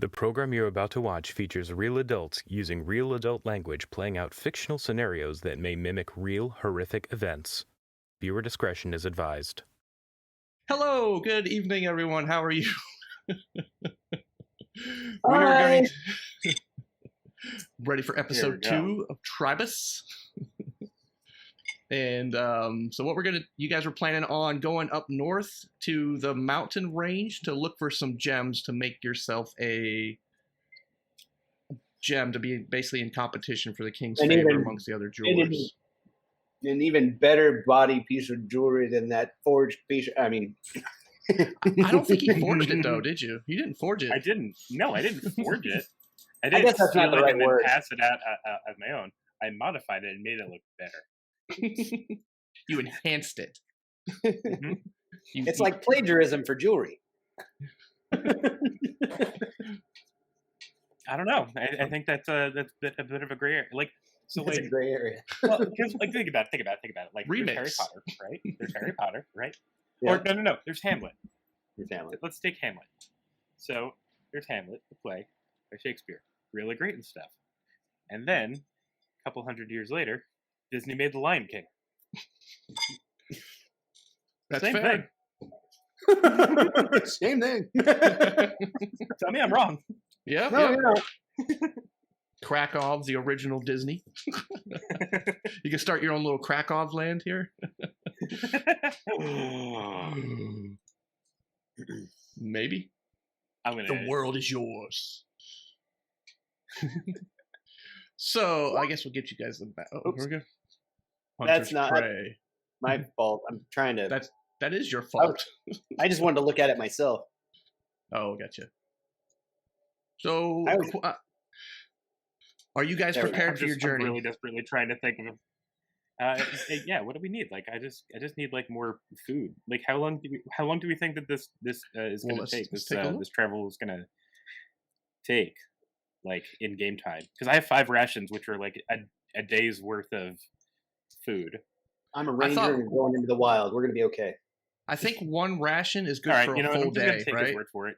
The program you're about to watch features real adults using real adult language playing out fictional scenarios that may mimic real, horrific events. Viewer discretion is advised. Hello, good evening, everyone. How are you? We are going to... ready for episode 2 of Tribus. And so what you guys were planning on going up north to the mountain range to look for some gems to make yourself a gem to be basically in competition for the king's favor amongst the other jewelers. An even better body piece of jewelry than that forged piece. I mean, I don't think he forged it though, did you? You didn't forge it. I didn't. No, I didn't forge it. I guess that's not the right word. Pass it out of my own. I modified it and made it look better. You enhanced it. Mm-hmm. It's like plagiarism for jewelry. I don't know. I think that's a bit of a gray area. Like, so it's like a gray area. Well, like think about it. Like remix. There's Harry Potter, right? There's Harry Potter, right? Yeah. Or no. There's Hamlet. There's Hamlet. Let's take Hamlet. So there's Hamlet, the play by Shakespeare, really great and stuff. And then a couple hundred years later, Disney made The Lion King. That's Same fair. thing. Same thing. Tell me I'm wrong. Yeah. No, yeah. Krakow, the original Disney. You can start your own little Krakow land here. Maybe. The world is yours. So I guess we'll get you guys the back. Oh, we're good. That's not my fault. I'm trying to. That is your fault. I just wanted to look at it myself. Oh, gotcha. So, are you guys prepared for your journey? I'm really desperately trying to think of. Yeah, what do we need? Like, I just need like more food. Like, how long do we think that this is going to take? This travel is going to take, like, in game time? Because I have 5 rations, which are like a day's worth of food. I'm a ranger and going into the wild. We're going to be okay. I think 1 ration is good for a full day, right? His word for it.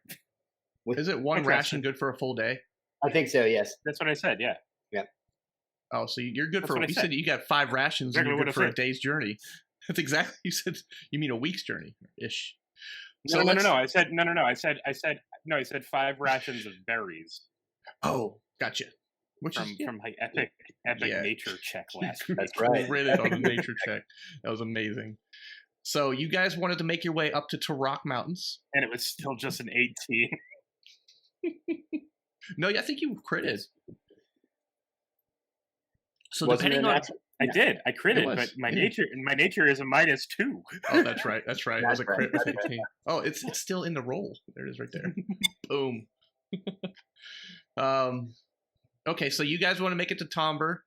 Is it 1 ration good for a full day? I think so, yes. That's what I said, yeah. Yeah. Oh, so you're good for, you said you got 5 rations and you're good for a day's journey. That's exactly, you said, you mean a week's journey-ish. No. I said 5 rations of berries. Oh, gotcha. From like epic nature check last week. That's right. Read it on the nature check. That was amazing. So you guys wanted to make your way up to Turok Mountains. And it was still just an 18. No, I think you critted. So Wasn't depending on... I did. I critted, but my nature is a -2. Oh, that's right. That's right. It was a crit. Right. Oh, it's still in the roll. There it is right there. Boom. Okay, so you guys want to make it to Tomber.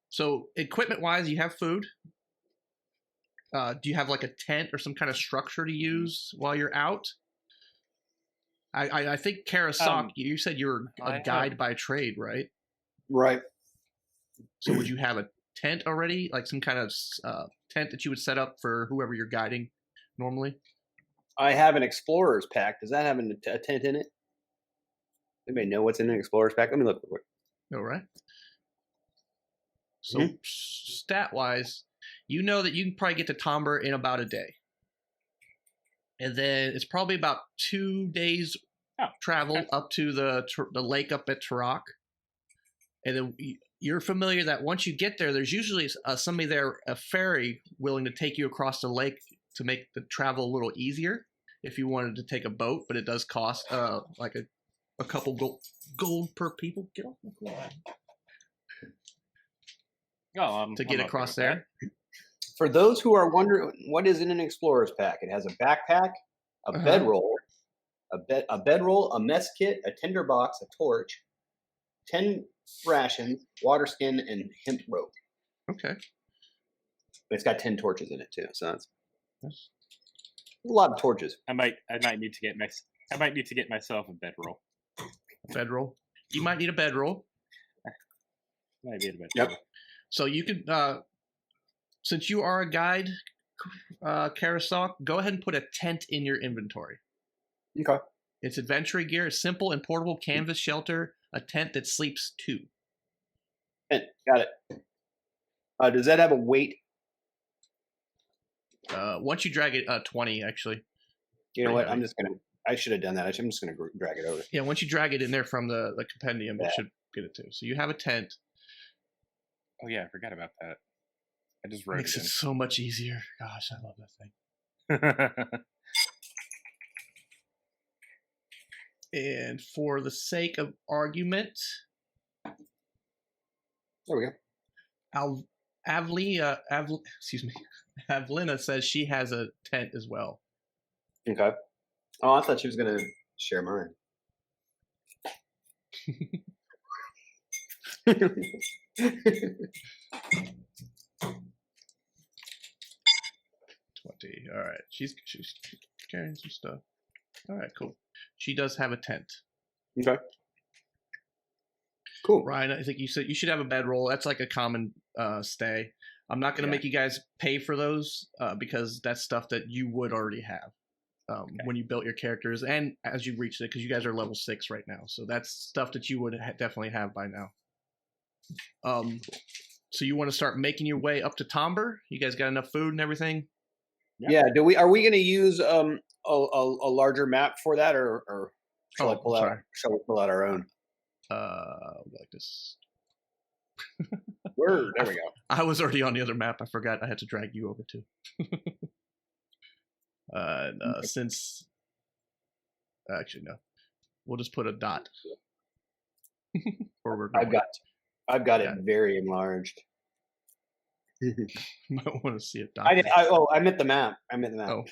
So equipment-wise, you have food. Do you have like a tent or some kind of structure to use while you're out? I think Karasok, you said you're a guide by trade, right? Right. So would you have a tent already? Like some kind of tent that you would set up for whoever you're guiding normally? I have an explorer's pack. Does that have a tent in it? Anybody know what's in an explorer's pack? Let me look for it. All right. So stat-wise, you know that you can probably get to Tomber in about a day. And then it's probably about 2 days travel up to the lake up at Turok. And then you're familiar that once you get there, there's usually somebody there, a ferry, willing to take you across the lake to make the travel a little easier if you wanted to take a boat, but it does cost like a couple gold per people. Get off my phone. To get across there. For those who are wondering what is in an explorer's pack, it has a backpack, a bedroll, a mess kit, a tinderbox, a torch, 10 rations, water skin, and hemp rope. Okay. But it's got 10 torches in it too, so that's a lot of torches. I might need to get myself a bedroll. Bedroll. You might need a bedroll. Might need a bedroll. Yep. So you could, since you are a guide, Karasok, go ahead and put a tent in your inventory. Okay. Its adventure gear is simple and portable canvas shelter, a tent that sleeps 2. Got it. Does that have a weight? Once you drag it, 20 actually. You know what? I should have done that. I'm just gonna drag it over. Yeah, once you drag it in there from the compendium, it should get it too. So you have a tent. Oh yeah, I forgot about that. I just wrote Makes it so much easier. Gosh, I love that thing. And for the sake of argument, there we go. Avlina says she has a tent as well. Okay. Oh, I thought she was gonna share mine. 20. All right. She's carrying some stuff. All right, cool. She does have a tent. Okay. Cool. Ryan, I think you said you should have a bedroll. That's like a common stay. I'm not going to make you guys pay for those because that's stuff that you would already have when you built your characters and as you reached it, because you guys are level 6 right now. So that's stuff that you would definitely have by now. So you want to start making your way up to Tomber? You guys got enough food and everything? Yeah. Are we going to use a larger map for that, or shall I pull out? Shall we pull out our own? Like this. Word. There we go. I was already on the other map. I forgot I had to drag you over too. Since actually no, we'll just put a dot. I've got it very enlarged. Might want to see a dot. I meant the map. Oh.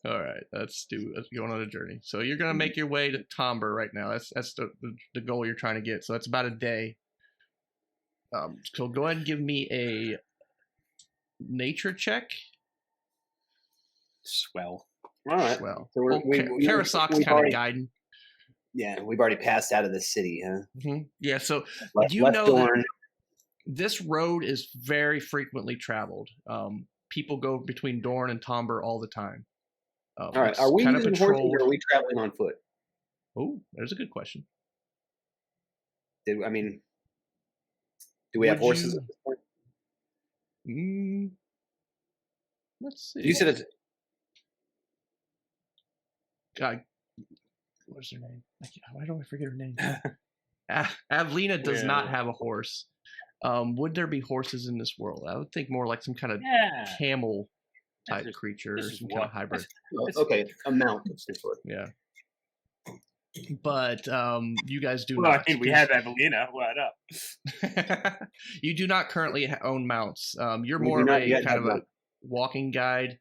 All right, let's go on a journey. So you're gonna make your way to Tomber right now. That's the goal you're trying to get. So that's about a day. So go ahead and give me a nature check. Swell. All right. Swell. So Karasak's kind of guiding. Yeah, we've already passed out of the city, huh? Mm-hmm. Yeah. So left that this road is very frequently traveled. People go between Dorne and Tomber all the time. All right. Are we using horses or are we traveling on foot? Oh, there's a good question. Do we have horses at this point? Let's see. You said it's. God, what's her name? Why don't I forget her name? Avlina does not have a horse. Would there be horses in this world? I would think more like some kind of camel type creature or some kind of hybrid. Okay, a mount of some sort. Yeah. But you guys do not. I mean, we have Avlina. What up? You do not currently own mounts. You're more of a kind of a walking guide.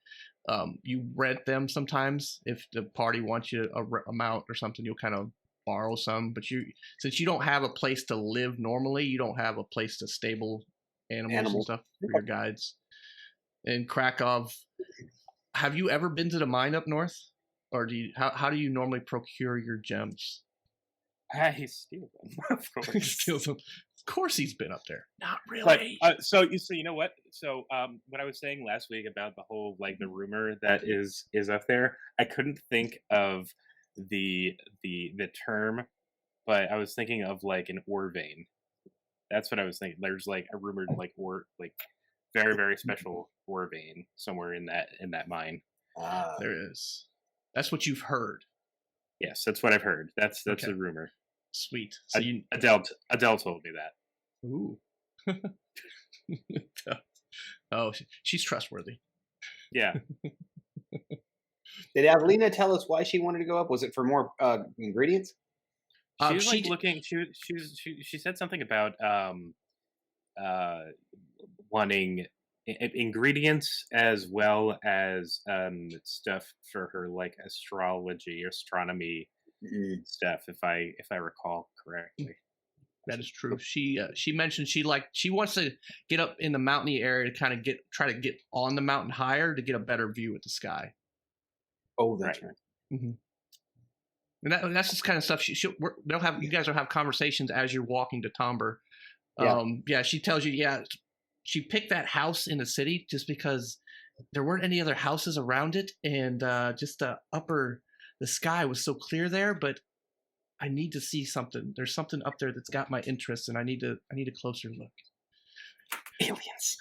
You rent them sometimes. If the party wants you a mount or something, you'll kind of borrow some. But since you don't have a place to live normally, you don't have a place to stable animals and stuff for your guides. In Krakow, have you ever been to the mine up north? Or how do you normally procure your gems? He steals them. Of course. He steals them. Of course he's been up there. Not really. But, so you know what? So what I was saying last week about the whole the rumor that is up there, I couldn't think of the term, but I was thinking of an ore vein. That's what I was thinking. There's a rumored ore very, very special ore vein somewhere in that mine. There is. That's what you've heard. Yes, that's what I've heard. That's okay. The rumor. Sweet. So Adele told me that. Ooh. Oh, she's trustworthy. Yeah. Did Avlina tell us why she wanted to go up? Was it for more ingredients? She was looking. She said something about wanting ingredients as well as stuff for her astronomy stuff, if I recall correctly. That is true. She mentioned she wants to get up in the mountainy area to kind of try to get on the mountain higher to get a better view at the sky. Oh, that's right. Mm-hmm. And that's just kind of stuff you guys will have conversations as you're walking to Tomber. She tells you, she picked that house in the city just because there weren't any other houses around it, and just the sky was so clear there. But I need to see something. There's something up there that's got my interest, and I need a closer look. Aliens.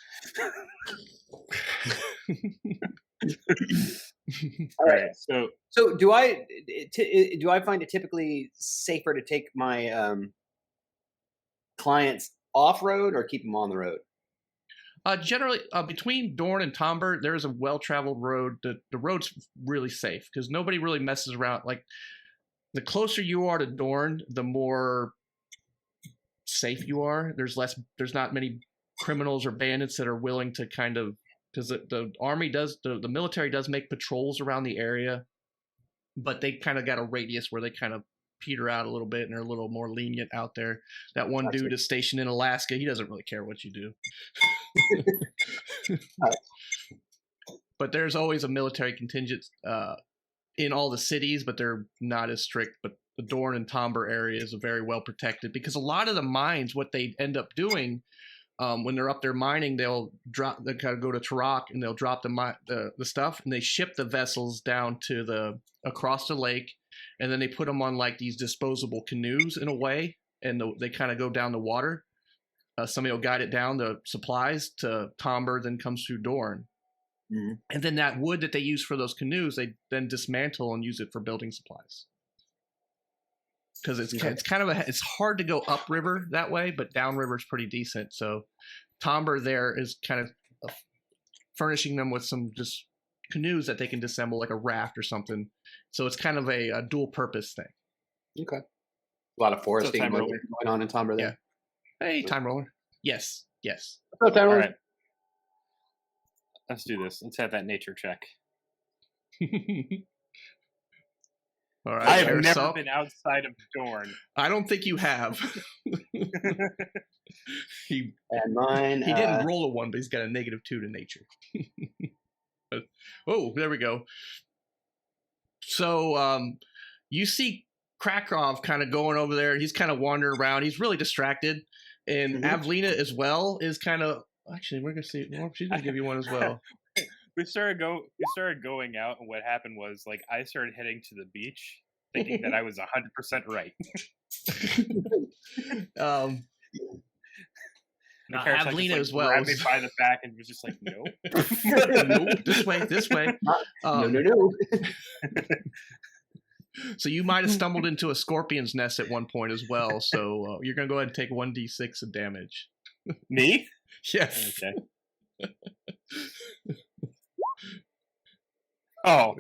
All right. So do I find it typically safer to take my clients off road or keep them on the road? Generally, between Dorn and Tomber, there is a well-traveled road. The road's really safe because nobody really messes around. Like, the closer you are to Dorn, the more safe you are. There's not many criminals or bandits that are willing to kind of, because the army does, the military does make patrols around the area, but they kind of got a radius where they kind of peter out a little bit and are a little more lenient out there. That one dude is stationed in Alaska. He doesn't really care what you do. But there's always a military contingent in all the cities, but they're not as strict. But the Dorn and Tomber area is very well protected because a lot of the mines, what they end up doing when they're up there mining, they'll kind of go to Tarak and they'll drop the stuff, and they ship the vessels down to across the lake, and then they put them on like these disposable canoes in a way, and they kind of go down the water. Somebody will guide it down the supplies to Tomber, then comes through Dorn. Mm-hmm. And then that wood that they use for those canoes, they then dismantle and use it for building supplies. Because it's kind of it's hard to go upriver that way, but downriver is pretty decent. So Tomber there is kind of furnishing them with some just canoes that they can disassemble, like a raft or something. So it's kind of a dual purpose thing. Okay. A lot of foresting going on in Tomber there. Yeah. Hey, time roller. Yes. What's up, time roller? All right. Let's do this. Let's have that nature check. All right. I have never been outside of Dorn. I don't think you have. He didn't roll a 1, but he's got a -2 to nature. Oh, there we go. So you see Krakow kind of going over there. He's kind of wandering around. He's really distracted. And Avlina as well is kind of... Actually, we're going to see... Well, she's going to give you one as well. We started going out, and what happened was, like, I started heading to the beach, thinking that I was 100% right. Avlina as well. Grabbed me by the back and was just like, "No, nope, this way." No. So you might have stumbled into a scorpion's nest at one point as well. So you're gonna go ahead and take 1d6 of damage. Me? Yes. Okay. Oh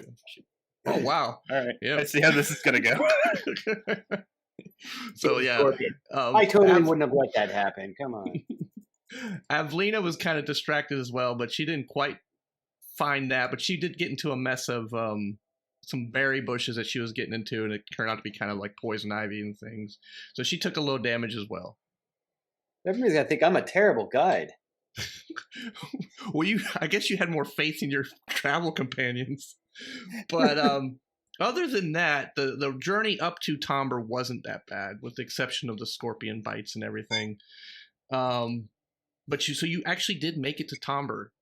wow! All right. Yeah. Let's see how this is gonna go. So yeah, I totally wouldn't have let that happen. Come on. Avlina was kind of distracted as well, but she didn't quite find that. But she did get into a mess of some berry bushes that she was getting into, and it turned out to be kind of like poison ivy and things. So she took a little damage as well. Everybody's gonna think I'm a terrible guide. Well, I guess you had more faith in your travel companions. But other than that, the journey up to Tomber wasn't that bad, with the exception of the scorpion bites and everything. But you actually did make it to Tomber.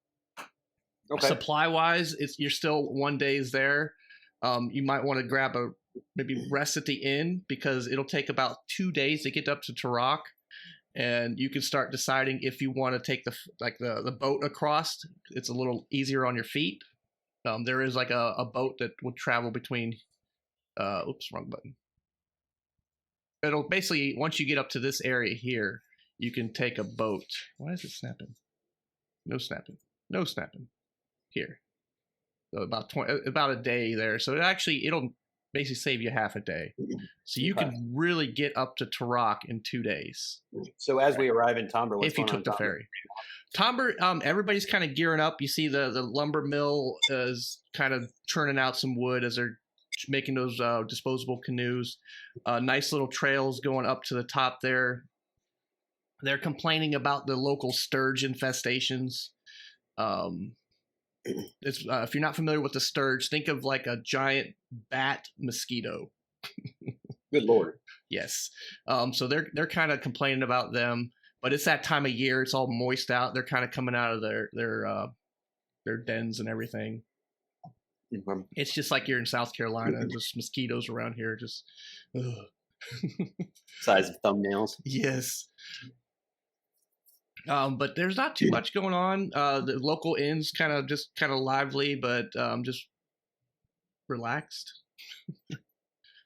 Okay. Supply wise, you're still 1 day's there. You might want to grab maybe rest at the inn, because it'll take about 2 days to get up to Tarak. And you can start deciding if you want to take the boat across. It's a little easier on your feet. There is like a boat that would travel between. Oops, wrong button. It'll basically, once you get up to this area here, you can take a boat. Why is it snapping? No snapping. Here. So about a day there. So it'll basically save you half a day. So you can really get up to Tarak in 2 days. So as we arrive in Tomber, if you took the ferry. Tomber, everybody's kind of gearing up. You see the lumber mill is kind of churning out some wood as they're making those disposable canoes. Nice little trails going up to the top there. They're complaining about the local sturge infestations. If you're not familiar with the sturge, think of like a giant bat mosquito. Good Lord. Yes. So they're kind of complaining about them, but it's that time of year. It's all moist out. They're kind of coming out of their their dens and everything. Mm-hmm. It's just like you're in South Carolina. Just mosquitoes around here. Just size of thumbnails. Yes. But there's not too much going on. The local inn's kind of lively, but just relaxed.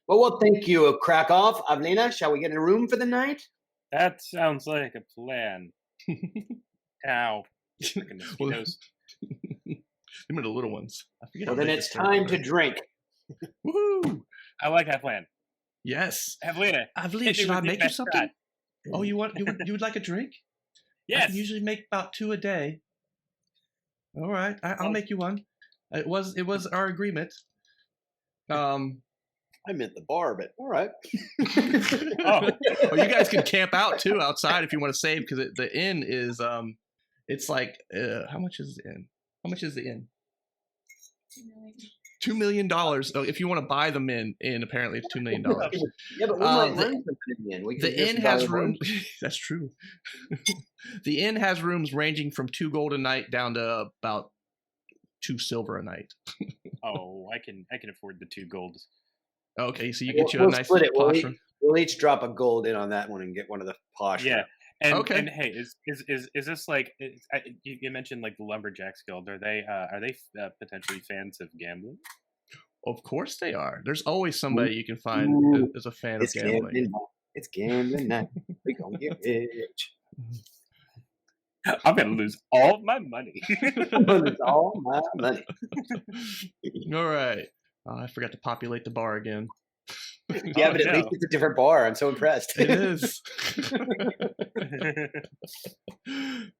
Well, thank you, Krakow. Avlena, shall we get a room for the night? That sounds like a plan. Ow. Them are the little ones. Well, then it's time to drink. Woohoo! I like that plan. Yes. Avlena, should I make you something? Oh, you would like a drink? Yes. I can usually make about 2 a day. All right, I'll make you one. It was our agreement. I meant the bar, but all right. Oh, you guys can camp out too outside if you want to save, because the inn is it's like how much is the inn? How much is the inn? $2 million. Oh, if you want to buy them in apparently it's $2 million. Yeah, but we might run something in the inn. The inn has rooms. That's true. The inn has rooms ranging from 2 gold a night down to about 2 silver a night. Oh, I can afford the 2 gold. Okay, so you get you a nice split it. posh room. We'll each drop a gold in on that one and get one of the posh. Yeah. And, okay. And hey, is this like you mentioned like the Lumberjacks Guild? Are they potentially fans of gambling? Of course they are. There's always somebody you can find as a fan of gambling. It's gambling night. We're gonna get rich. I'm gonna lose all my money. I'm gonna lose all my money. All right. I forgot to populate the bar again. Yeah, but at least it's a different bar. I'm so impressed. It is.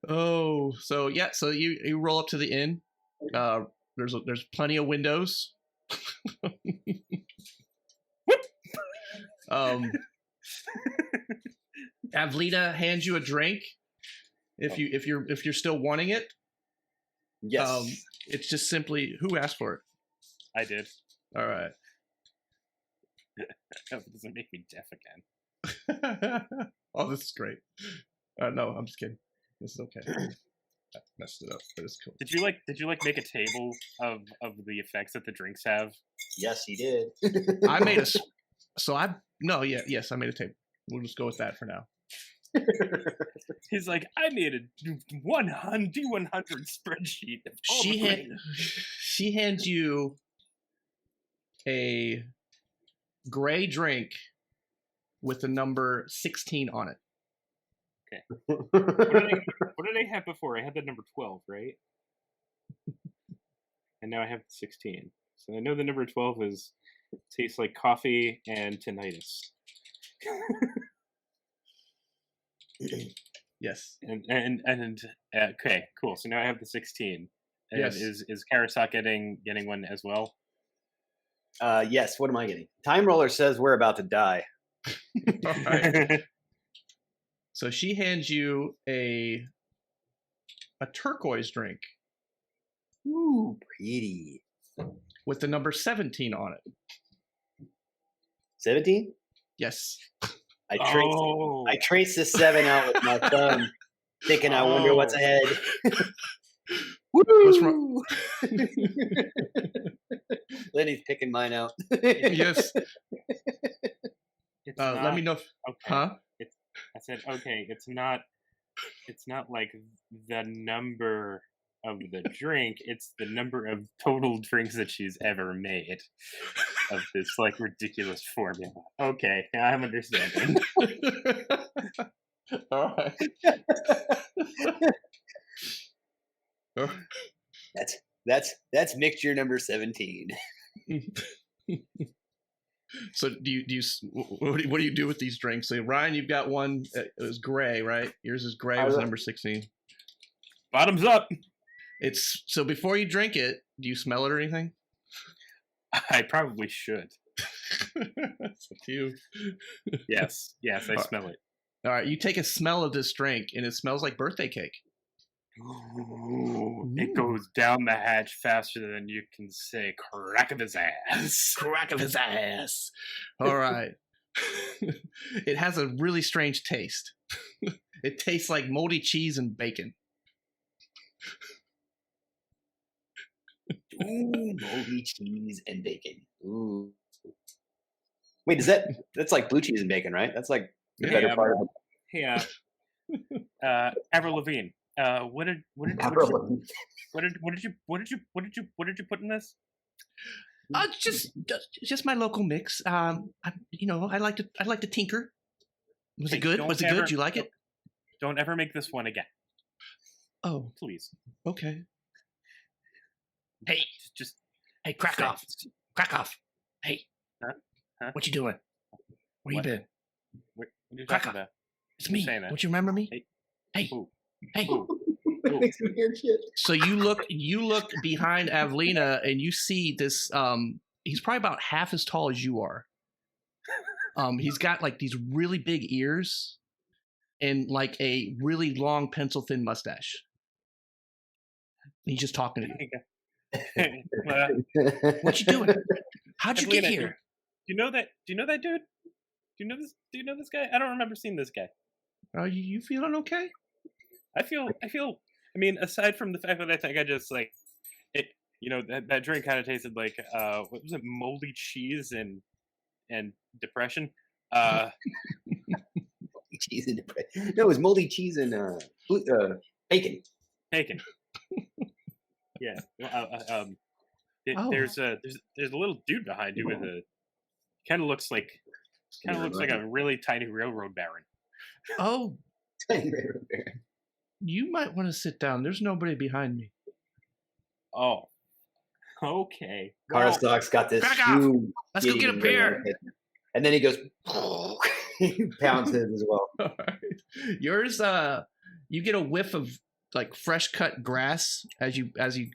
Oh, so yeah, so you roll up to the inn. There's plenty of windows. Avlena hands you a drink if you're still wanting it. Yes. It's just simply, who asked for it? I did. All right. It doesn't make me deaf again. Oh, this is great. No, I'm just kidding. This is okay. I messed it up, but it's cool. Did you make a table of the effects that the drinks have? Yes, he did. I made yes, I made a table. We'll just go with that for now. He's like, I made a D100 spreadsheet. She hands you a gray drink with the number 16 on it. Okay. What did I have before? I had the number 12, right? And now I have 16. So I know the number 12 tastes like coffee and tinnitus. Yes. And okay, cool. So now I have the 16. And yes. Is Karasok getting one as well? Yes. What am I getting? Time Roller says we're about to die. All right. So she hands you a turquoise drink. Ooh, pretty. With the number 17 on it. 17? Yes. I traced the 7 out with my thumb, thinking I wonder what's ahead. What's wrong? Lenny's picking mine out. Yes. Let me know. Okay. Huh? I said, okay, it's not like the number of the drink, it's the number of total drinks that she's ever made of this like ridiculous formula. Okay, now I'm understanding. All right. That's mixture number 17. So what do you do with these drinks? So Ryan, you've got one. It was gray, right? Yours is gray. Was number 16. Bottoms up. It's so before you drink it, do you smell it or anything? I probably should. It's up to you. Yes, I smell it. All right, you take a smell of this drink, and it smells like birthday cake. Ooh, it goes down the hatch faster than you can say crack of his ass. Crack of his ass. All right. It has a really strange taste. It tastes like moldy cheese and bacon. Ooh, moldy cheese and bacon. Ooh. Wait, that's like blue cheese and bacon, right? That's like the better part of it. Hey, Avril Lavigne. What did you put in this? Just my local mix. I like to tinker. Was it good? Was it good? Did you like it? Don't ever make this one again. Oh, please. Okay. Hey, hey, Krakow. Hey, huh? What you doing? Where you been? What are you talking about? It's me. Don't you remember me? Hey. Ooh. Hey. Ooh. Makes me hear shit. So you look behind Avlina and you see this. He's probably about half as tall as you are. He's got like these really big ears and like a really long pencil thin mustache. He's just talking to you. What you doing? How'd you get here? Do you know that dude? Do you know this guy? I don't remember seeing this guy. Are you feeling okay? I feel. I mean, aside from the fact that I think I just like it, that drink kind of tasted like what was it, moldy cheese and depression. Cheese and depression. No, it was moldy cheese and bacon. Bacon. Yeah. There's a little dude behind you with a kind of looks like a really tiny railroad baron. Oh. Tiny railroad baron. You might want to sit down. There's nobody behind me. Oh. Okay. Karstock's got this huge. Let's go get a beer. And then he goes, he pounds it as well. Right. Yours, you get a whiff of like fresh cut grass as you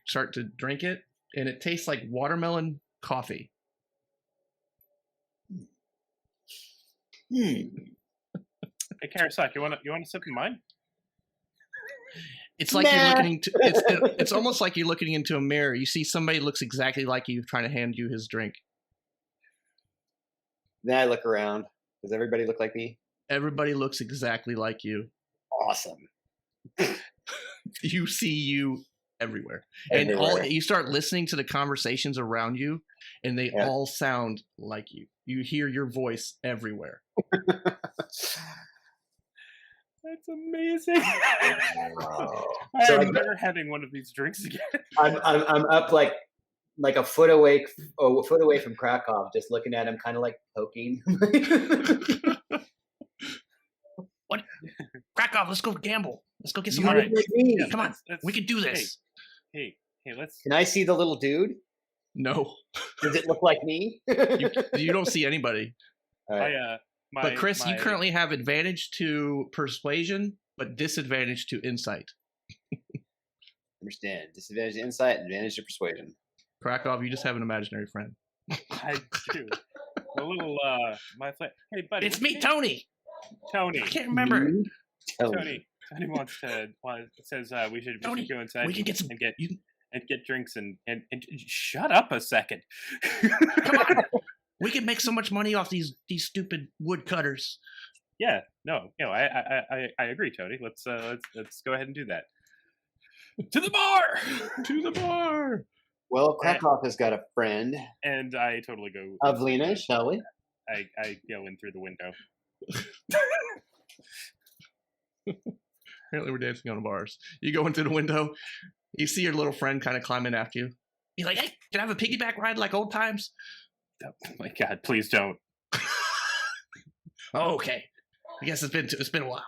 start to drink it, and it tastes like watermelon coffee. Hey, Karstock, you want to sip of mine? It's like you're looking into it's almost like you're looking into a mirror. You see somebody looks exactly like you trying to hand you his drink. Then I look around. Does everybody look like me? Everybody looks exactly like you. Awesome. You see you everywhere. And you start listening to the conversations around you, and they all sound like you. You hear your voice everywhere. That's amazing. So I'm never having one of these drinks again. I'm up like a foot away from Krakow, just looking at him, kind of like poking. What? Krakow, let's go gamble. Let's go get some money. Yeah, come on, we can do this. Hey, let's. Can I see the little dude? No. Does it look like me? You don't see anybody. Right. But Chris, you currently have advantage to persuasion, but disadvantage to insight. Understand. Disadvantage to insight, advantage to persuasion. Krakow, you just have an imaginary friend. I do. A little, hey, buddy. It's me, Tony. Tony. I can't remember. Tony says we should go inside. We can get some and get drinks and shut up a second. Come on. We can make so much money off these stupid woodcutters. Yeah, no, I agree, Tony. Let's go ahead and do that. To the bar. To the bar. Well, Krakow has got a friend. And I totally go. Avlina, shall we? I go in through the window. Apparently we're dancing on bars. You go into the window. You see your little friend kind of climbing after you. He's like, hey, can I have a piggyback ride like old times? Oh my God, please don't. Oh, okay. I guess it's been a while.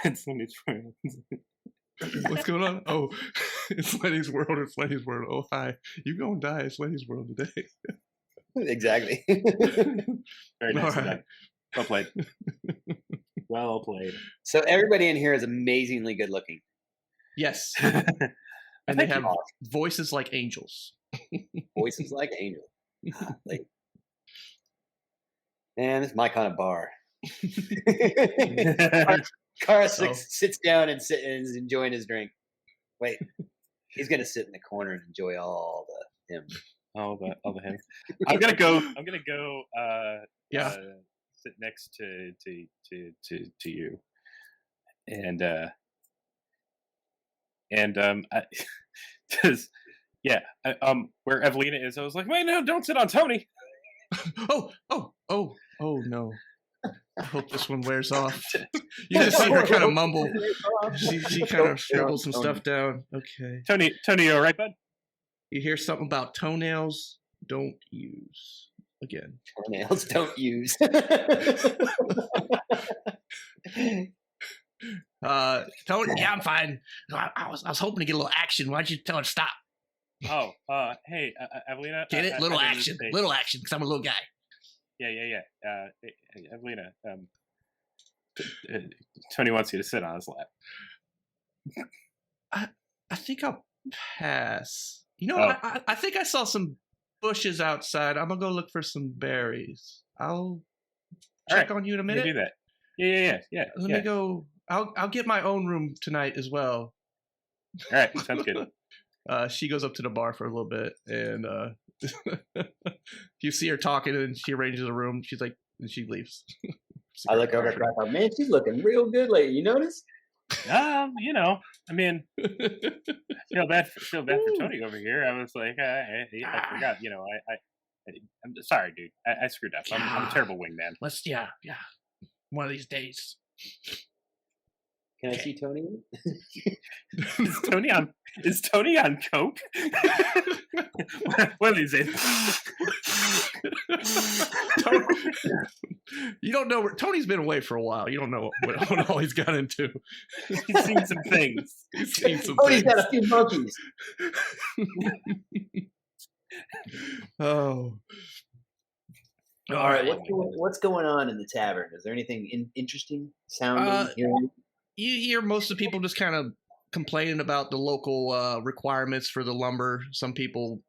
It's Lenny's friend. What's going on? Oh, it's Lenny's world. It's Lenny's world. Oh, hi. You gonna die. It's Lenny's world today. Exactly. Very nice. All right. Well played. Well played. So everybody in here is amazingly good looking. Yes. And they have voices like angels. Voices like angels. Man, this is my kind of bar. Kara sits down and is enjoying his drink. Wait, he's gonna sit in the corner and enjoy all the him. All the him. I'm gonna go. Sit next to you, and Yeah, where Evelina is, I was like, wait, no, don't sit on Tony. Oh no. I hope this one wears off. You just see her kind of mumble. She kind of scribbles some stuff down. Okay. Tony, you all right, bud? You hear something about toenails don't use. Again. Toenails don't use. Tony, yeah, I'm fine. I was hoping to get a little action. Why'd you tell her to stop? Oh, hey, Evelina. Get it? Little action, because I'm a little guy. Yeah. Evelina, Tony wants you to sit on his lap. I think I'll pass. You know, I think I saw some bushes outside. I'm gonna go look for some berries. I'll check on you in a minute. Do that. Yeah. Let me go. I'll get my own room tonight as well. All right, sounds good. She goes up to the bar for a little bit, and you see her talking, and she arranges a room. She's like, and she leaves. I look over at Krakow. Man, she's looking real good lately. You notice? I mean, feel bad for Tony over here. I was like, I forgot. I'm sorry, dude. I screwed up. I'm a terrible wingman. Yeah. One of these days. Can I see Tony? Is Tony on coke? One of these days. You don't know where Tony's been away for a while. You don't know what all he's got into. He's seen some things. Tony's got a few monkeys. Oh. All right. What's going on in the tavern? Is there anything interesting sounding? You hear most of the people just kind of complaining about the local requirements for the lumber. Some people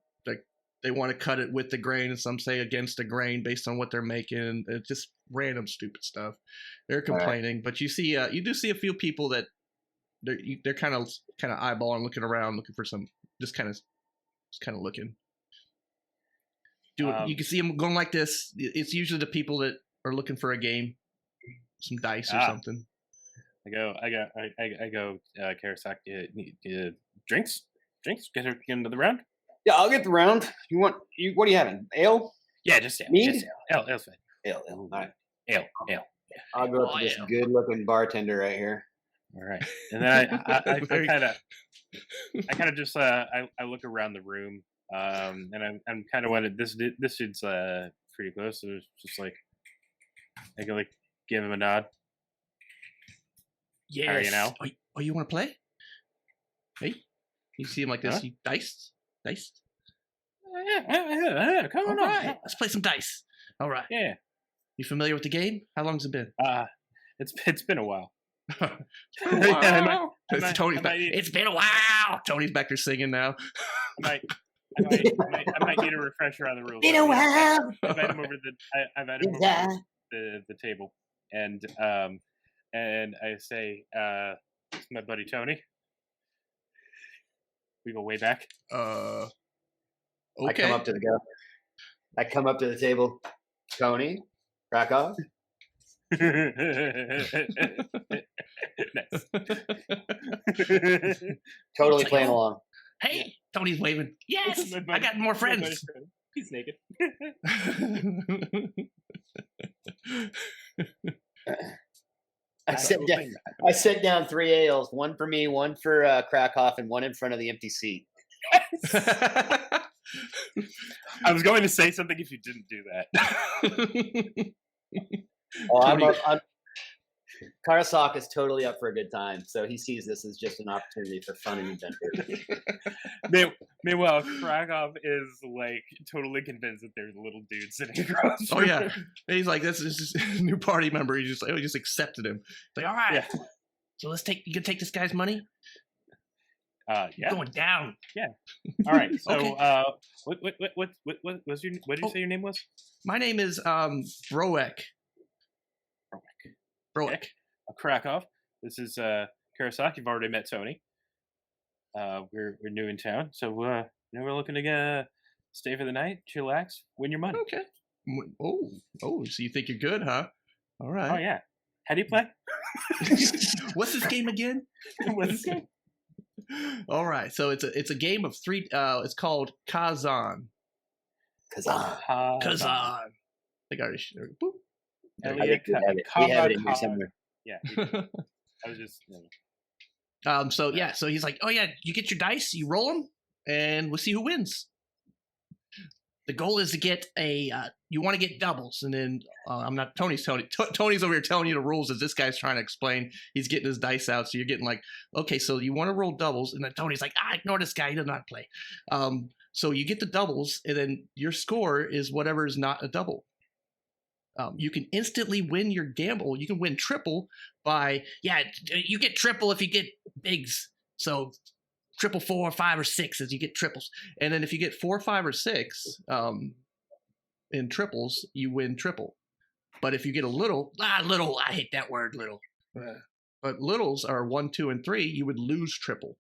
they want to cut it with the grain, and some say against the grain based on what they're making. It's just random stupid stuff. They're complaining, but you do see a few people that they're kind of eyeballing, looking around, looking for some, just kind of looking. You can see them going like this. It's usually the people that are looking for a game, some dice or something. I go, Karasaki, drinks? Get into the round? Yeah, I'll get the round. What are you having? Ale? Yeah, just ale. Mead? Just ale. Ale's fine. Ale. All right. Ale. I'll go up to this good-looking bartender right here. All right. And then I kind of just I look around the room, and I'm kind of wanted this dude's pretty close, so it's just like I can give him a nod. Yes. Oh, you want to play? Hey, you see him like this? Huh? He diced. Yeah, come on. Right. Let's play some dice. All right. Yeah. You familiar with the game? How long's it been? It's been a while. It's been a while. Tony's back there singing now. I might need a refresher on the rules. Been a while. I've had him over the table, and I say, "It's my buddy Tony. We go way back." Okay. I come up to the table. Tony, Krakow. Nice. Totally playing along. Hey, Tony's waving. Yes, I got more friends. He's naked. I set down 3 ales, one for me, one for Krakow, and one in front of the empty seat. I was going to say something if you didn't do that. Karasaka is totally up for a good time, so he sees this as just an opportunity for fun and adventure. Meanwhile, Krakow is totally convinced that there's a little dude sitting across. Oh yeah, and he's like, "This is a new party member." He just accepted him. He's like, "All right, yeah. So you gonna take this guy's money?" Yeah, going down. Yeah. All right. So, okay. What did you say your name was? My name is Broek. Broek. Krakow. This is Karasaki. You've already met Tony. We're new in town, so we're looking to stay for the night, chillax, win your money. Okay. Oh, so you think you're good, huh? All right. Oh yeah. How do you play? What's this game again? What's this game? All right, so it's a game of three. It's called Kazan. Kazan. I think I already. Boop. Elliot, we have it in here somewhere. Yeah, I was just. So he's like, oh yeah, you get your dice, you roll them, and we'll see who wins. The goal is to get you want to get doubles, and then Tony's over here telling you the rules as this guy's trying to explain. He's getting his dice out, so you're getting like, okay, so you want to roll doubles, and then Tony's like, ignore this guy, he does not play. So you get the doubles, and then your score is whatever is not a double. You can instantly win your gamble. You can win triple by, you get triple if you get bigs. So triple 4, 5, or 6 as you get triples. And then if you get 4, 5, or 6 in triples, you win triple. But if you get a little, I hate that word, little. But littles are 1, 2, and 3, you would lose triple.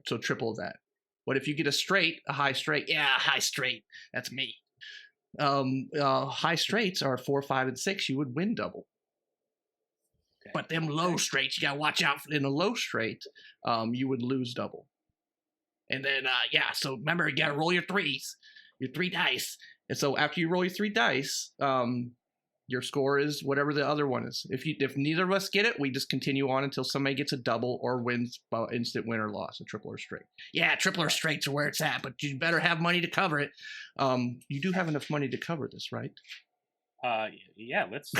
So triple of that. But if you get a high straight, high straight, that's me. High straights are 4, 5, and 6. You would win double. Okay. But them low straights, you gotta watch out. In a low straight, you would lose double. And then, so remember, you gotta roll your 3s, your 3 dice. And so after you roll your 3 dice, your score is whatever the other one is. If neither of us get it, we just continue on until somebody gets a double or wins instant win or loss, a triple or straight. Yeah, triple or straights are where it's at, but you better have money to cover it. You do have enough money to cover this, right? Yeah. Let's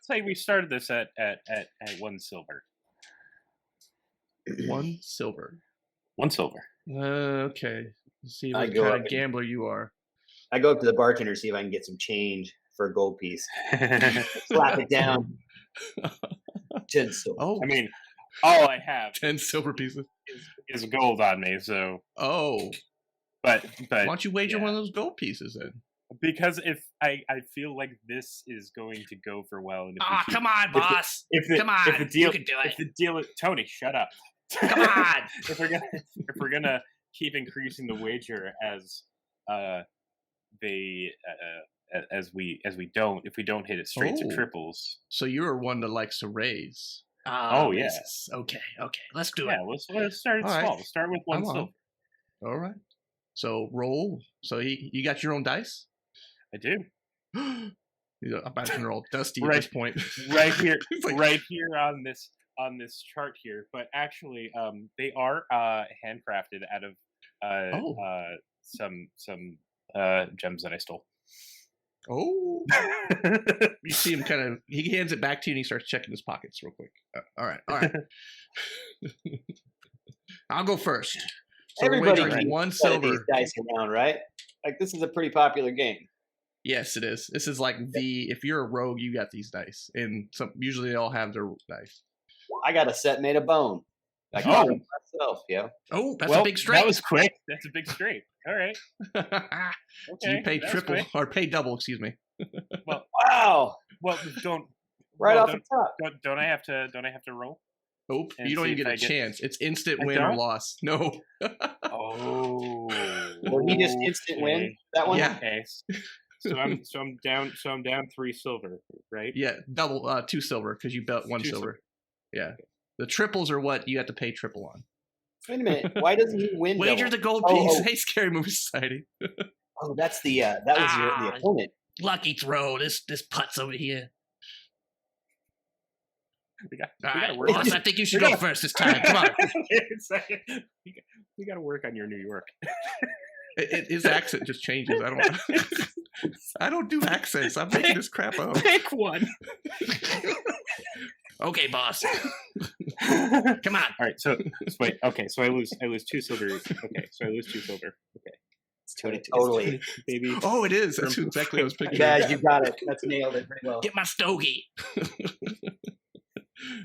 say we started this at 1 silver. 1 silver. 1 silver. Okay. Let's see what kind of gambler you are. I go up to the bartender, see if I can get some change for a gold piece. Slap it down. 10 silver. Oh, I mean, all I have 10 silver pieces is gold on me. So but why don't you wager one of those gold pieces then? Because if I feel like this is going to go for well. And come on, boss. Come on, you can do it. If the deal, Tony, shut up. Come on. if we're gonna keep increasing the wager as if we don't hit it straight to triples. So you're one that likes to raise. Yes. Okay. Let's do it. Yeah, let's start small. Right. We'll start with 1 silver. All right. So roll. So you got your own dice? I do. I'm about to roll dusty at this point. Right here, right here on this chart here. But actually, they are handcrafted out of some gems that I stole. Oh. You see him he hands it back to you and he starts checking his pockets real quick. All right. I'll go first. So everybody keeps 1 silver. These dice around, right? Like, this is a pretty popular game. Yes, it is. This is like if you're a rogue, you got these dice. And usually they all have their dice. I got a set made of bone. I got it myself, yeah. Oh, that's a big straight. That was quick. That's a big straight. All right. So you pay triple or pay double, excuse me. Well, wow. Well, don't off the top. Don't I have to roll? Nope. You don't even get a chance. It's instant win or loss. No. Well, he just instant win that one. Yeah. Okay. So I'm down 3 silver, right? Yeah, double 2 silver because you bet 1 silver. Yeah. Okay. The triples are what you have to pay triple on. Wait a minute. Why doesn't he win? Wager the gold piece. Hey, Scary Movie Society. That's the that was the opponent. Lucky throw. This putts over here. We got to work. Boss, I think you should go first this time. Come on. We got to work on your New York. His accent just changes. I don't do accents. I'm making this crap up. Pick one. Okay, boss. Come on. All right. So wait. Okay. So I lose 2 silver. Okay. So I lose 2 silver. Okay. It's totally. Baby. Oh, it is. That's exactly what I was picturing. Yeah, you got it. That's nailed it pretty well. Get my stogie.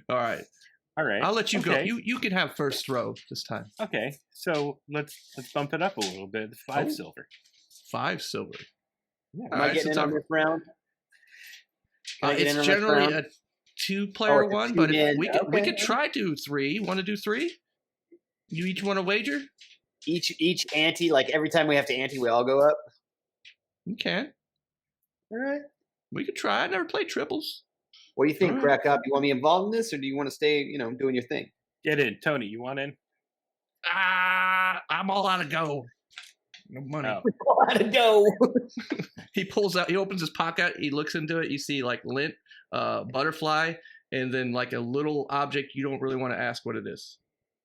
All right. I'll let you go. You can have first throw this time. Okay. So let's bump it up a little bit. 5 silver. 5 silver. Yeah. Am I getting in on this round? It's generally a 2-player one, but we could try 2-3. Want to do 3? You each want to wager? Each ante, like every time we have to ante, we all go up. You can. All right. We could try. I never played triples. What do you think, Crack Up? You want me involved in this, or do you want to stay, doing your thing? Get in, Tony. You want in? I'm all out of gold. No money. Oh. All out of dough. He pulls out. He opens his pocket. He looks into it. You see like lint, butterfly, and then like a little object. You don't really want to ask what it is.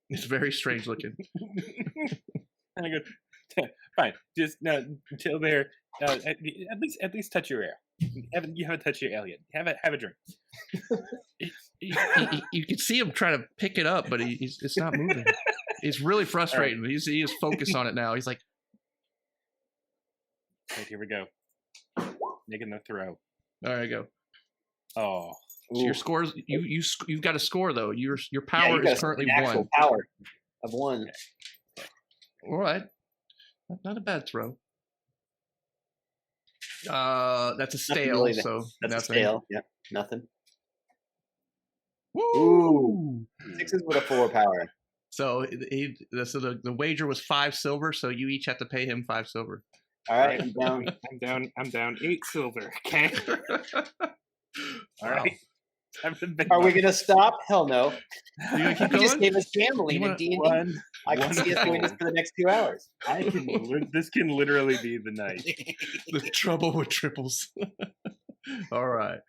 It's very strange looking. And I go, fine. Just no until there. At least touch your ale. You haven't touched your ale yet. Have a drink. You can see him trying to pick it up, but it's not moving. It's really frustrating. Right. He is focused on it now. He's like, "Right, here we go." Making the throw. All right, go. Oh, so your scores. You've got a score though. Your power is currently 1. Power of 1. All right, not a bad throw. That's a stale. Really, so that's nothing. A stale. Yep, nothing. Woo! Ooh. 6s with a 4 power. So the wager was 5 silver. So you each have to pay him 5 silver. All right, I'm down. I'm down 8 silver. Okay. All right. Are we gonna stop? Hell no. You gonna keep You going? just gave us gambling and D&D. I can see us doing this for the next 2 hours. This can literally be the night. The trouble with triples. All right.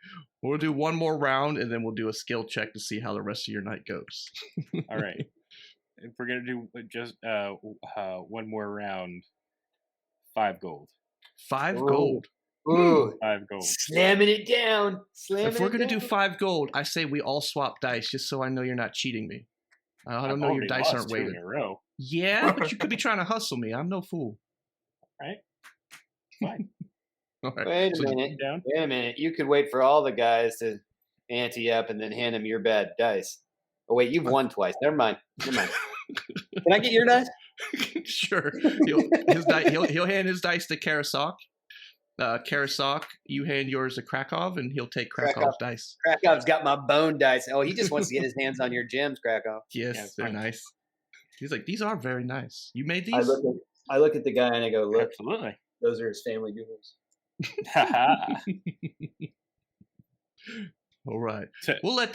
We'll do one more round and then we'll do a skill check to see how the rest of your night goes. All right. If we're gonna do just one more round, 5 gold. 5 gold. Ooh. 5 gold. Slamming it down. If we're gonna do 5 gold, I say we all swap dice just so I know you're not cheating me. I don't know your dice aren't weighted. In a row. Yeah, but you could be trying to hustle me. I'm no fool. Right. Fine. All right. Wait a minute. You could wait for all the guys to ante up and then hand them your bad dice. Oh wait, you've won twice. Never mind. Can I get your dice? Sure. He'll hand his dice to Karasok. Karasok, you hand yours to Krakow, and he'll take Krakow's dice. Krakow's got my bone dice. Oh, he just wants to get his hands on your gems, Krakow. Yes, they're nice. He's like, these are very nice. You made these? I look at the guy and I go, look, absolutely. Those are his family jewels. All right. We'll let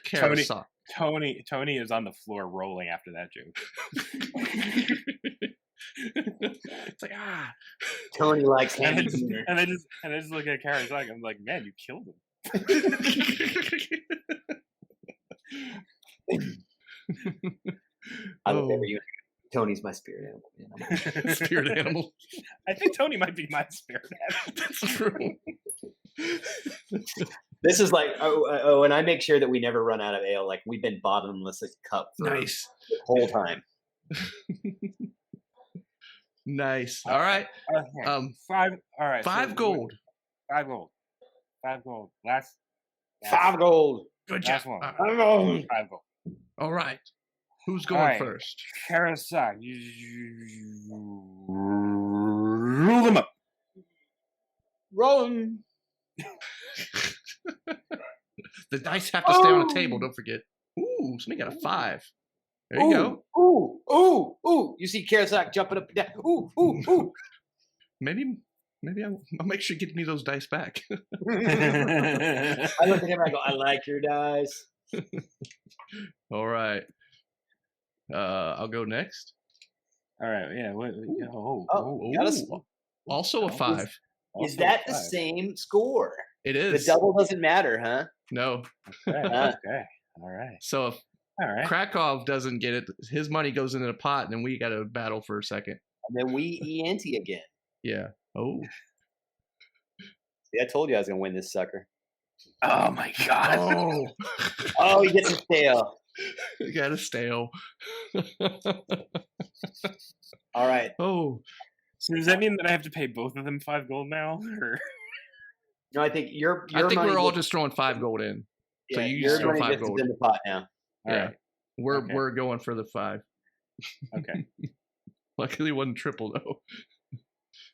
Karasok. Tony is on the floor rolling after that joke. It's like Tony likes him. And I just look at Karasok. I'm like, man, you killed him. I look over you. Tony's my spirit animal. Man. Spirit animal. I think Tony might be my spirit animal. That's true. This is like and I make sure that we never run out of ale. Like we've been bottomless cup for the whole time. Nice. All right. Okay. 5. All right. 5 gold. 5 gold. 5 gold. Last 5 gold. Good job. 5 gold. All right. Who's going first? Karasok. Roll them up. Roll them. The dice have to stay on the table. Don't forget. Ooh, somebody got a 5. There you go. Ooh. You see Karasok jumping up and down. Ooh. Maybe I'll make sure you get me those dice back. I look at him and I go, I like your dice. All right. I'll go next. All right. Yeah. Also a 5. Is that the same score? It is. The double doesn't matter, huh? No. Okay. All right. So if Krakow doesn't get it, his money goes into the pot, and then we got to battle for a second. And then we ante again. Yeah. Oh. See, I told you I was going to win this sucker. Oh, my God. Oh, he gets a stale. You got a stale. All right. Oh. So does that mean that I have to pay both of them 5 gold now? Or? No, I think I think we're all just throwing 5 gold in. Yeah, so you just throw 5 gold in the pot now. All right. We're going for the 5. Okay. Luckily, it wasn't triple though.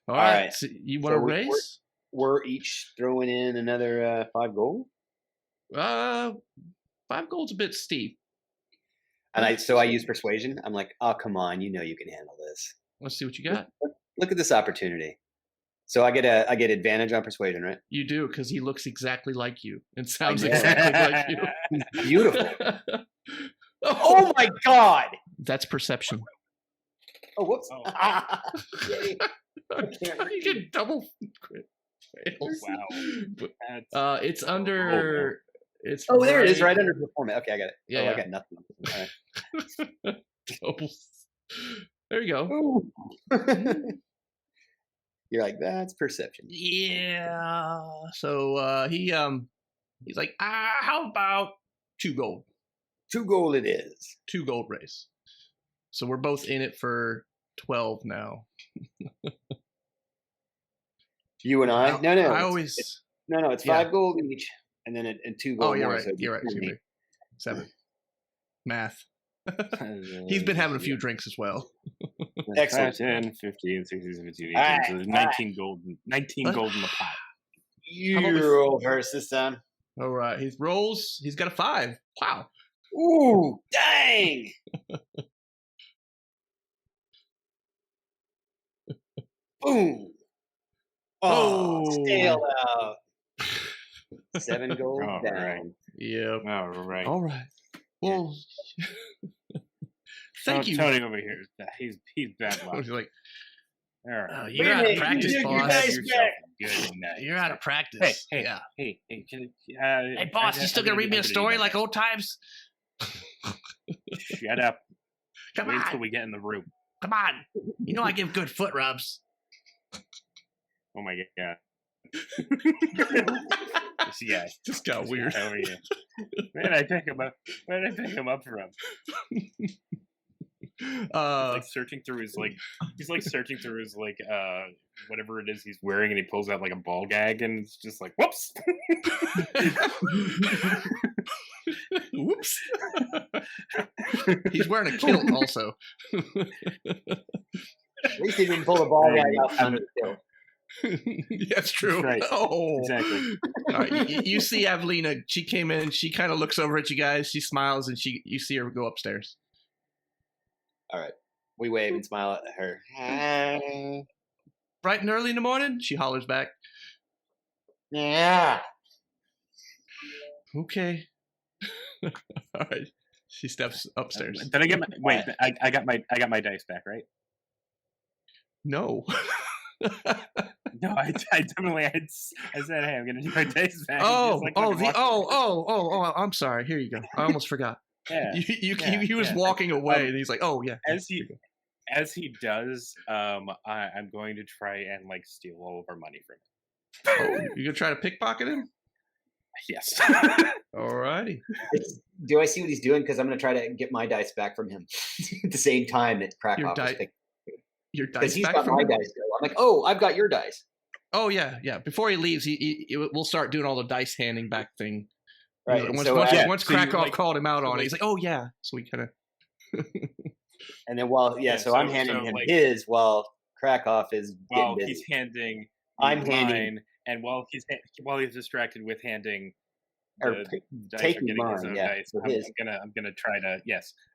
All right. So you want to race? We're each throwing in another 5 gold. 5 gold's a bit steep. And I use persuasion. I'm like, oh come on, you know you can handle this. Let's see what you got. Look at this opportunity. So I get advantage on persuasion, right? You do, because he looks exactly like you and sounds exactly like you. Beautiful. Oh my God! That's perception. Oh, whoops. Oh. Yay. You get double crit fails. Wow. It's under. It's there it is, right under performance. Okay, I got it. Yeah, I got nothing. All right. There you go. You're like, that's perception. Yeah. So he's like, how about 2 gold? 2 gold it is. 2 gold raise. So we're both in it for 12 now. You and I? No. I always. It's 5 gold each, and then and 2 gold. Oh, you're more, right. So You're right. 7. Math. He's been having a few drinks as well. Excellent. 10, 15, 16, 17, 18. So there's 19 gold. 19 gold in the pot. You roll first this time. All right. He rolls. He's got a 5. Wow. Ooh, dang! Boom! Oh, scale out. 7 gold All down. right. Yep. All right. Well, thank you. Tony over here. He's bad luck. He's like, all right. you're out of practice, boss. Good night. You're out of practice. Hey, yeah. Hey, Hey, boss, you still gonna read me a story like old times? Shut up. Come Wait on. until we get in the room. Come on. You know I give good foot rubs. Oh my god. This guy just got weird. Over here. Where did I pick him up? Where did I pick him up from? He's like searching through his whatever it is he's wearing, and he pulls out like a ball gag, and it's just like, whoops. Whoops. He's wearing a kilt also. At least he didn't pull the ball gag out under the kilt. That's true. Right. Oh, exactly. All right, you see Avelina. She came in. She kind of looks over at you guys. She smiles, and you see her go upstairs. All right. We wave and smile at her. Hi. Bright and early in the morning, she hollers back. Yeah. Okay. All right. She steps upstairs. Did I get my wait? I got my dice back, right? No. No, I definitely. I said, "Hey, I'm gonna do my dice back." I'm sorry. Here you go. I almost forgot. Yeah, he was walking away, and he's like, "Oh yeah." As he does, I'm going to try and like steal all of our money from him. Oh, you gonna try to pickpocket him? Yes. Alrighty. Do I see what he's doing? Because I'm gonna try to get my dice back from him at the same time that Krakow is picking. Your dice because he's back got from my him? dice. I'm like, oh, I've got your dice. Oh yeah. Before he leaves, we'll start doing all the dice handing back thing. Right. Once Krakow called him out on it, he's like, "Oh yeah." So we kind of. And then I'm handing him his while Krakow is getting busy. He's handing. I'm mine, handing, and while he's distracted with handing. Or taking mine, dice, so I'm gonna try to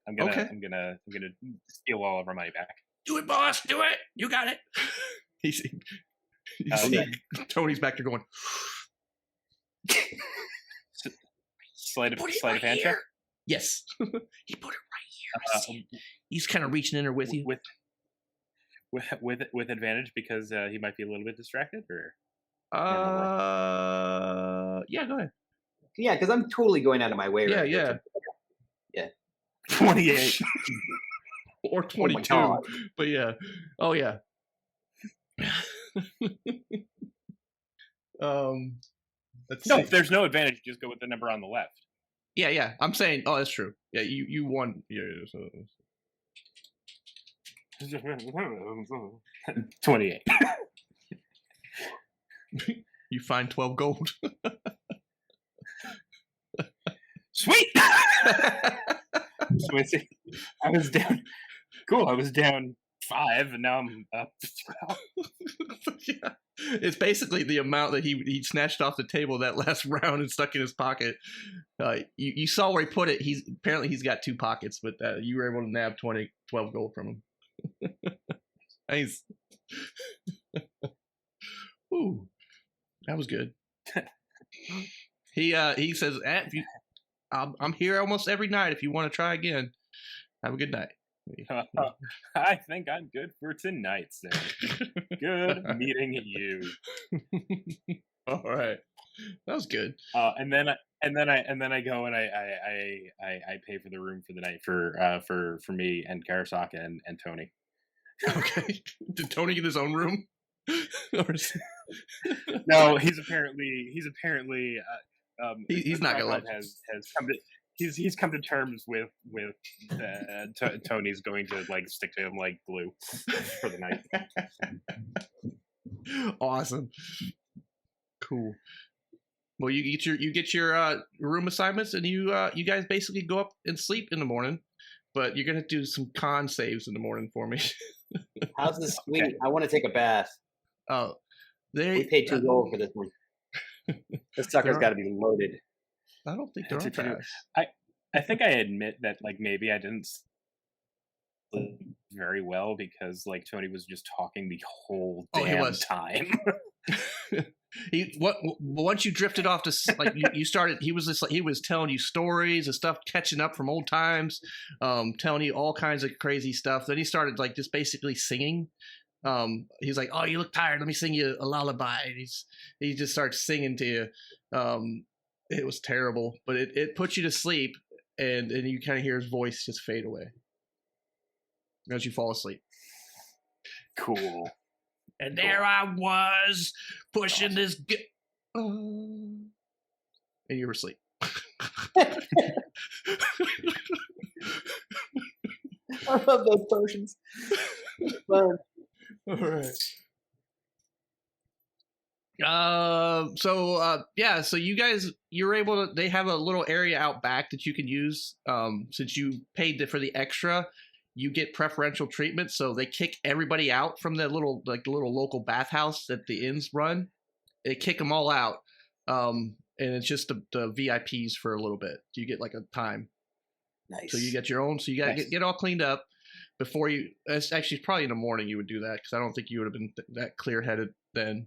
I'm gonna steal all of our money back. Do it, boss. Do it. You got it. You see Tony's back there going. Sleight of hand check. Yes, he put it right here. He's kind of reaching in there with you with advantage because he might be a little bit distracted, or. Yeah, go ahead. Yeah, because I'm totally going out of my way. Yeah, right yeah. Yeah. 28 or 22, but yeah. Oh yeah. Let's see. If there's no advantage, just go with the number on the left. Yeah. I'm saying, that's true. Yeah, you won. Yeah. So. 28. You find 12 gold. Sweet. So I was down. Cool. I was down 5, and now I'm up 12. Yeah. It's basically the amount that he snatched off the table that last round and stuck in his pocket. You saw where he put it. He's got 2 pockets, but you were able to nab 12 gold from him. Nice. Ooh, that was good. He says, I'm here almost every night. If you want to try again, have a good night. I think I'm good for tonight, sir. Good meeting you. All right, that was good. And then I go and I pay for the room for the night for me and Karasaka and Tony. Okay, did Tony get his own room? No, he's apparently he's not gonna let has come to. He's come to terms with Tony's going to like stick to him like glue for the night. Awesome, cool. Well, you get your room assignments, and you guys basically go up and sleep in the morning. But you're gonna do some con saves in the morning for me. How's this sweet? Okay. I want to take a bath. Oh, we paid $2 for this one. This sucker's got to be loaded. I don't think they're on baths. I think I admit that like maybe I didn't sleep very well because like Tony was just talking the whole damn time. Once you drifted off to like you started, he was telling you stories and stuff, catching up from old times, telling you all kinds of crazy stuff. Then he started like just basically singing. He's like, "Oh, you look tired. Let me sing you a lullaby." And he just starts singing to you. It was terrible, but it puts you to sleep, and you kind of hear his voice just fade away as you fall asleep. Cool. And there I was pushing this, and you were asleep. I love those potions. Fun. All right. So you guys, you're able to. They have a little area out back that you can use. Since you paid for the extra, you get preferential treatment. So they kick everybody out from the little local bathhouse that the inns run. They kick them all out, and it's just the VIPs for a little bit. You get like a time. Nice. So you get your own. So you got to get all cleaned up before you. It's actually probably in the morning you would do that because I don't think you would have been that clear-headed then.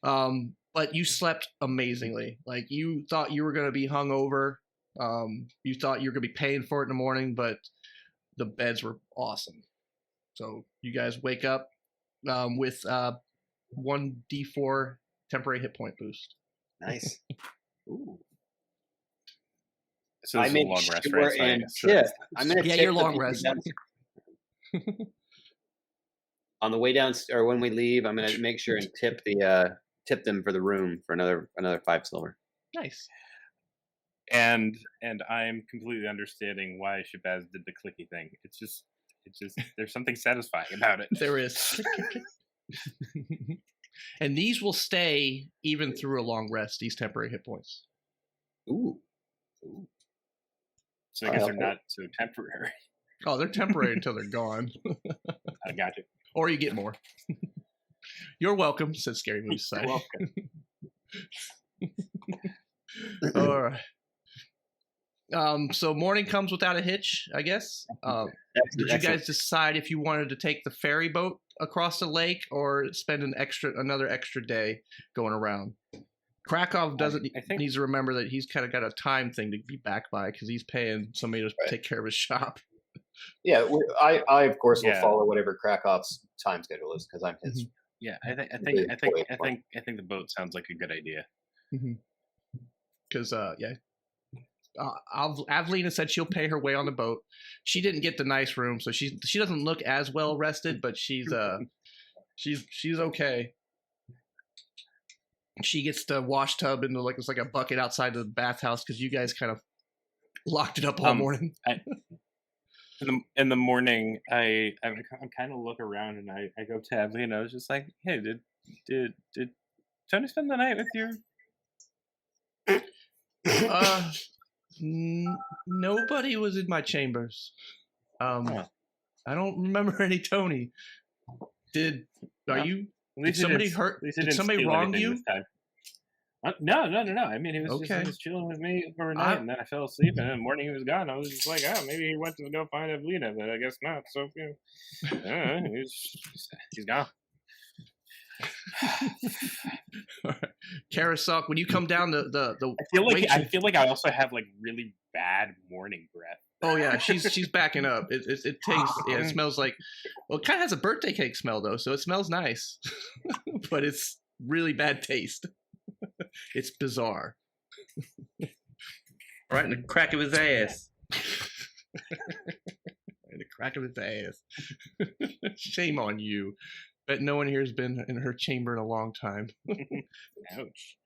But you slept amazingly. Like you thought you were going to be hungover. You thought you were going to be paying for it in the morning, but the beds were awesome. So you guys wake up with 1d4 temporary hit point boost. Nice. Ooh. So this is a long rest, right? And I'm gonna your long rest. On the way down, or when we leave, I'm gonna make sure and tip them for the room for another 5 silver. Nice. And I'm completely understanding why Shabazz did the clicky thing. It's just there's something satisfying about it. There is. And these will stay even through a long rest. These temporary hit points. Ooh. So I guess they're not so temporary. Oh, they're temporary until they're gone. I got you. Or you get more. You're welcome, said Scary Movie Society. All right. So morning comes without a hitch, I guess. Did you guys decide if you wanted to take the ferry boat across the lake or spend another extra day going around? Krakow needs to remember that he's kind of got a time thing to be back by because he's paying somebody to take care of his shop. Yeah, I of course will follow whatever Krakow's time schedule is because I'm his. Yeah, I think the boat sounds like a good idea. Because Avlina said she'll pay her way on the boat. She didn't get the nice room, so she doesn't look as well rested, but she's okay. She gets the wash tub into it's like a bucket outside the bathhouse because you guys kind of locked it up all morning. In the morning, I'm kind of look around and I go to Avlina. I was just like, "Hey, did Tony spend the night with you?" Nobody was in my chambers. I don't remember any Tony. Did somebody wrong you? No. I mean, he was chilling with me overnight, and then I fell asleep, and in the morning he was gone. I was just like, oh, maybe he went to go find Avlina, but I guess not. So, he's gone. Karasok, when you come down the I feel like I also have like really bad morning breath. Oh yeah, she's backing up. It tastes. Yeah, it smells like. Well, it kind of has a birthday cake smell though, so it smells nice, but it's really bad taste. It's bizarre. Right in the crack of his ass. In the crack of his ass. Shame on you. Bet no one here has been in her chamber in a long time. Ouch.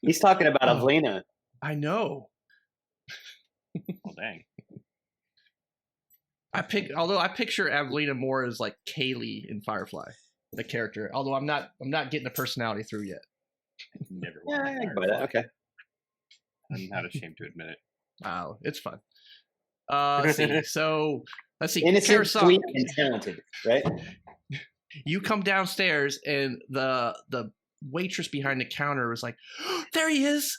He's talking about Evelina. I know. Well, dang. I picture Evelina more as like Kaylee in Firefly, the character. Although I'm not getting a personality through yet. Never. Yeah, I can buy that. Okay. I'm not ashamed to admit it. Wow, it's fun. Let's see. Innocent, Karasok, sweet, and talented, right? You come downstairs and the waitress behind the counter was like, oh, "There he is!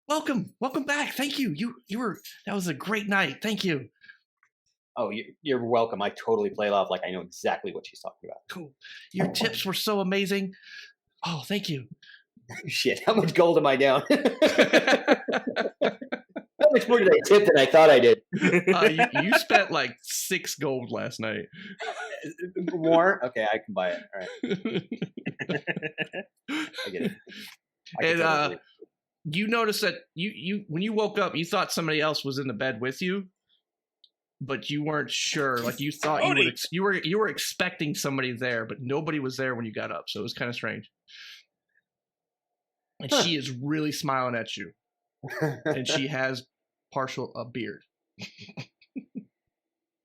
Welcome back. Thank you. That was a great night. Thank you." Oh, you're welcome. I totally play it off like I know exactly what she's talking about. Cool. Your tips were so amazing. Oh, thank you. Shit, how much gold am I down? How much more did I tip than I thought I did? You spent like 6 gold last night. More? Okay, I can buy it. All right. I get it. And you noticed that you when you woke up, you thought somebody else was in the bed with you, but you weren't sure. Like you thought you were expecting somebody there, but nobody was there when you got up. So it was kind of strange. And she is really smiling at you, and she has a beard.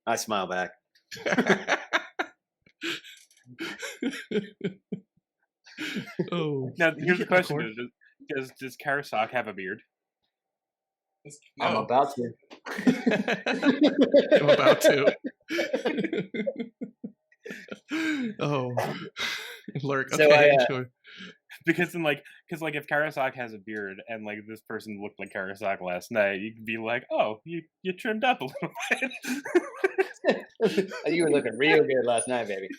I smile back. Oh, now here's the question: Does Karasok have a beard? I'm about to. I'm about to. Oh, Lurk. Okay, sure. Because if Karasok has a beard and like this person looked like Karasok last night, you could be like, oh, you trimmed up a little bit. You were looking real good last night, baby.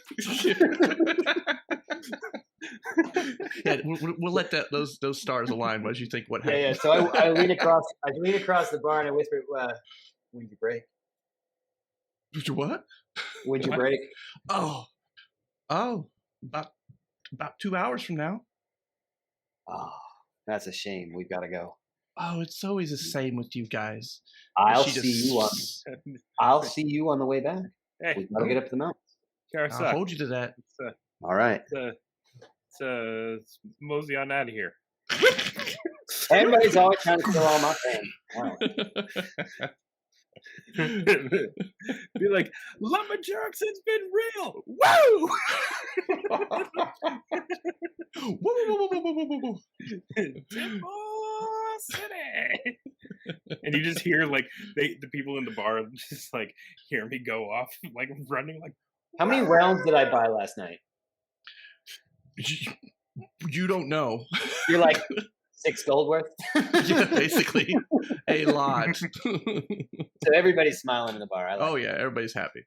Yeah, we'll let those stars align. What do you think? What happened? Yeah. So I lean across the bar and I whisper, "When'd you break? Did you what? When'd you break? Oh, about 2 hours from now. Oh, that's a shame. We've got to go. Oh, it's always the same with you guys. I'll see you on the way back. Hey, we gotta get up to the mountains. Karasok. I'll hold you to that. All right. Let's mosey on out of here. Everybody's always trying to steal all my fame. Be like, lumberjacks, it's been real. Woo! City. And you just hear like the people in the bar just like hear me go off like running like. How many rounds did I buy last night? You don't know. You're like 6 gold worth? Yeah, basically. A lot. So everybody's smiling in the bar. Yeah, everybody's happy.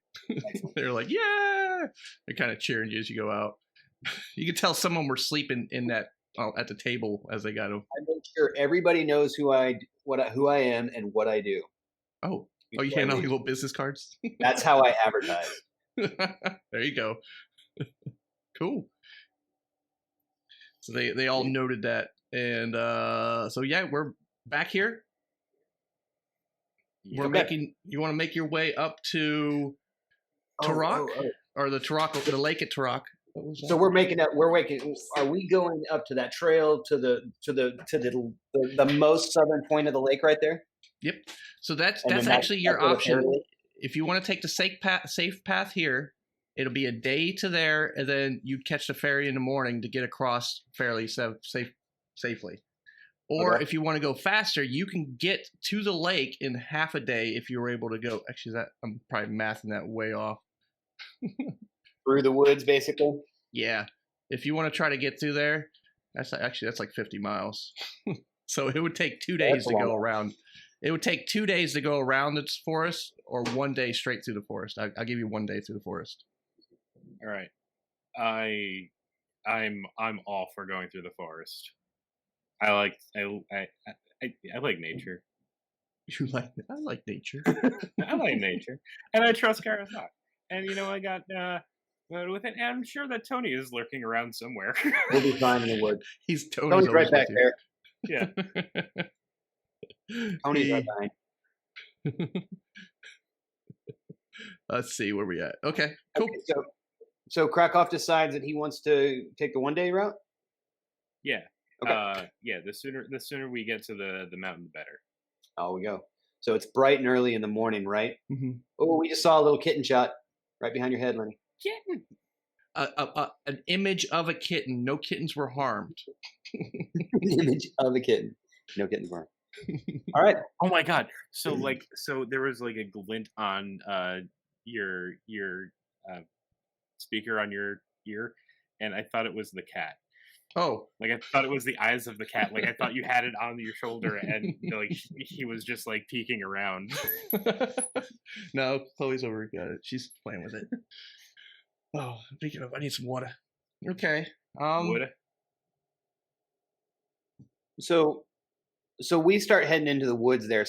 They're like, yeah. They're kind of cheering you as you go out. You can tell someone were sleeping in that at the table as they got them. I make sure everybody knows who I am and what I do. Oh, you hand out your little business cards? That's how I advertise. There you go. Cool. So they all noted that. And so yeah, we're back here. You want to make your way up to Turok or the lake at Turok. So we're are we going up to that trail to the most southern point of the lake right there? Yep. So that's actually your option. If you want to take the safe path here, it'll be a day to there, and then you'd catch the ferry in the morning to get across fairly safely. Or if you want to go faster, you can get to the lake in half a day if you were able to go. Actually, I'm probably mathing that way off. Through the woods, basically. Yeah. If you want to try to get through there, that's like 50 miles. So it would take 2 days to go around. It would take 2 days to go around the forest, or 1 day straight through the forest. I'll give you 1 day through the forest. All right. I I'm all for going through the forest. I like nature. I like nature. I like nature, and I trust Karasok. And I got with it. And I'm sure that Tony is lurking around somewhere. We'll be fine in the woods. Tony's right back there. Yeah. Tony's right behind. Let's see where we at. Okay, cool. Okay, so Krakow decides that he wants to take the 1-day route. Yeah. Okay. The sooner we get to the mountain, the better. Oh, we go. So it's bright and early in the morning, right? Mm-hmm. Oh, we just saw a little kitten shot right behind your head, Lenny. Kitten. An image of a kitten. No kittens were harmed. An image of a kitten. No kittens were harmed. All right. Oh my God. So there was like a glint on your speaker on your ear, and I thought it was the cat. Oh, like I thought it was the eyes of the cat. Like I thought you had it on your shoulder, and like he was just like peeking around. No, Chloe's over. Got it. She's playing with it. Oh, speaking of, I need some water. Okay. Water. So we start heading into the woods there,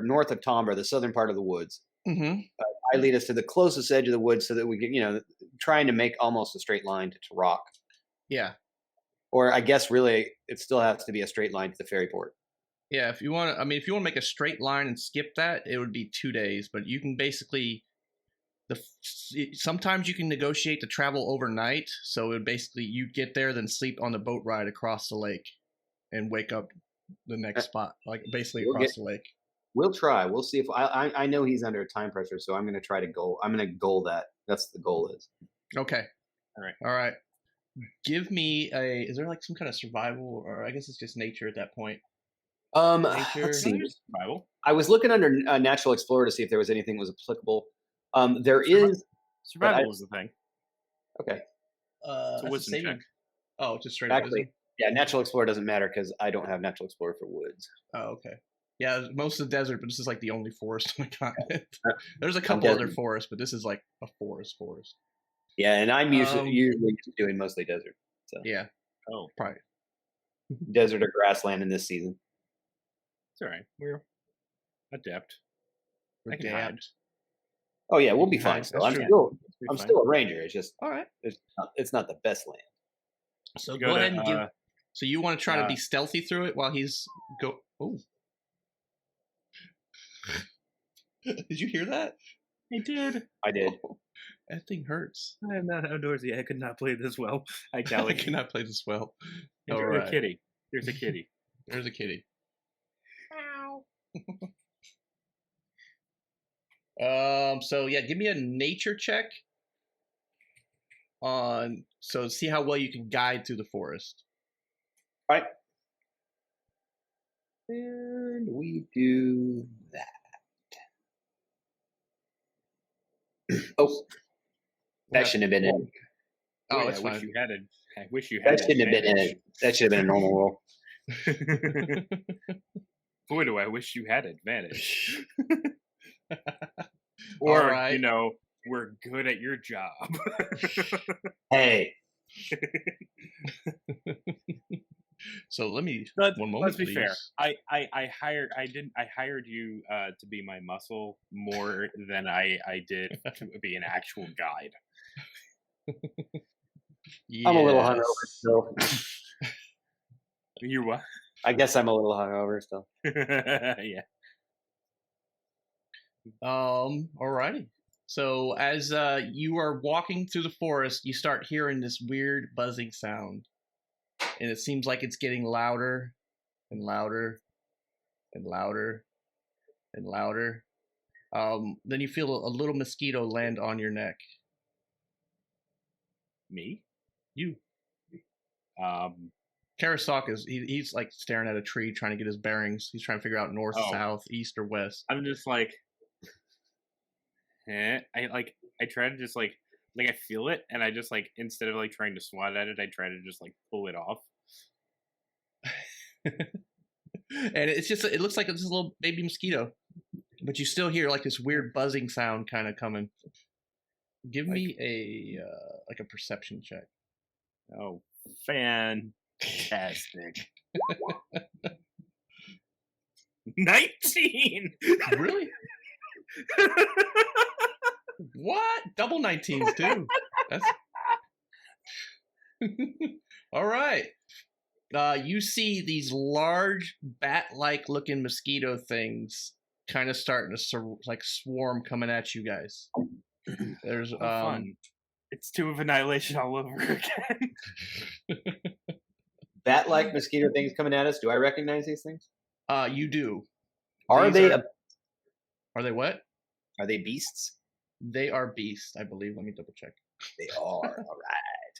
north of Tombra, the southern part of the woods. Mm-hmm. I lead us to the closest edge of the woods so that we can, trying to make almost a straight line to rock. Yeah. Or I guess really it still has to be a straight line to the ferry port. Yeah, if you want to make a straight line and skip that, it would be 2 days. But you can basically, sometimes you can negotiate to travel overnight. So it basically you get there, then sleep on the boat ride across the lake, and wake up the next spot, like basically across the lake. We'll try. We'll see if I know he's under time pressure, so I'm going to try to goal. I'm going to goal that. That's the goal is. Okay. All right. Give me is there like some kind of survival, or I guess it's just nature at that point? Nature. Let's see. Survival. I was looking under Natural Explorer to see if there was anything that was applicable. There is survival was the thing. Okay. So wisdom check. Oh, just straight up wisdom. Yeah, Natural Explorer doesn't matter because I don't have Natural Explorer for woods. Oh, okay. Yeah, most of the desert, but this is like the only forest on the continent. There's a couple other forests, but this is like a forest. Yeah, and I'm usually doing mostly desert. So. Yeah. Oh, probably. Desert or grassland in this season. It's all right. We're adept. Oh yeah, we'll be fine. So I'm still a ranger. It's just all right. It's not the best land. So go ahead and give. So you want to try to be stealthy through it while he's go. Oh. Did you hear that? I did. Oh, that thing hurts. I am not outdoorsy. I could not play this well. I cannot play this well. There's a kitty. There's a kitty. There's a kitty. So yeah, give me a nature check so see how well you can guide through the forest. All right. And we do that. Oh, that shouldn't have been it. Oh, that's fine. I wish you had. That shouldn't have been it. That should have been a normal roll. Boy, do I wish you had advantage. Or we're good at your job. Hey. So let me. One moment, let's be fair. I hired you to be my muscle more than I did to be an actual guide. Yes. I'm a little hungover still. You're what? I guess I'm a little hungover still. Yeah. Alrighty. So as you are walking through the forest, you start hearing this weird buzzing sound. And it seems like it's getting louder and louder and louder and louder. Then you feel a little mosquito land on your neck. Me? You. Karasok he's like staring at a tree trying to get his bearings. He's trying to figure out north, south, east, or west. I'm just like, I try to just like I feel it, and I just like instead of like trying to swat at it, I try to just like pull it off. And it's just it looks like it's a little baby mosquito, but you still hear like this weird buzzing sound kind of coming. Give me a perception check. Oh, fantastic. 19! Really? What? Double 19s too. That's all right. You see these large bat-like looking mosquito things kind of starting to swarm coming at you guys. There's fun. It's 2 of Annihilation all over again. Bat-like mosquito things coming at us. Do I recognize these things? You do. Are they what? Are they beasts? They are beasts, I believe. Let me double check. They are. All right.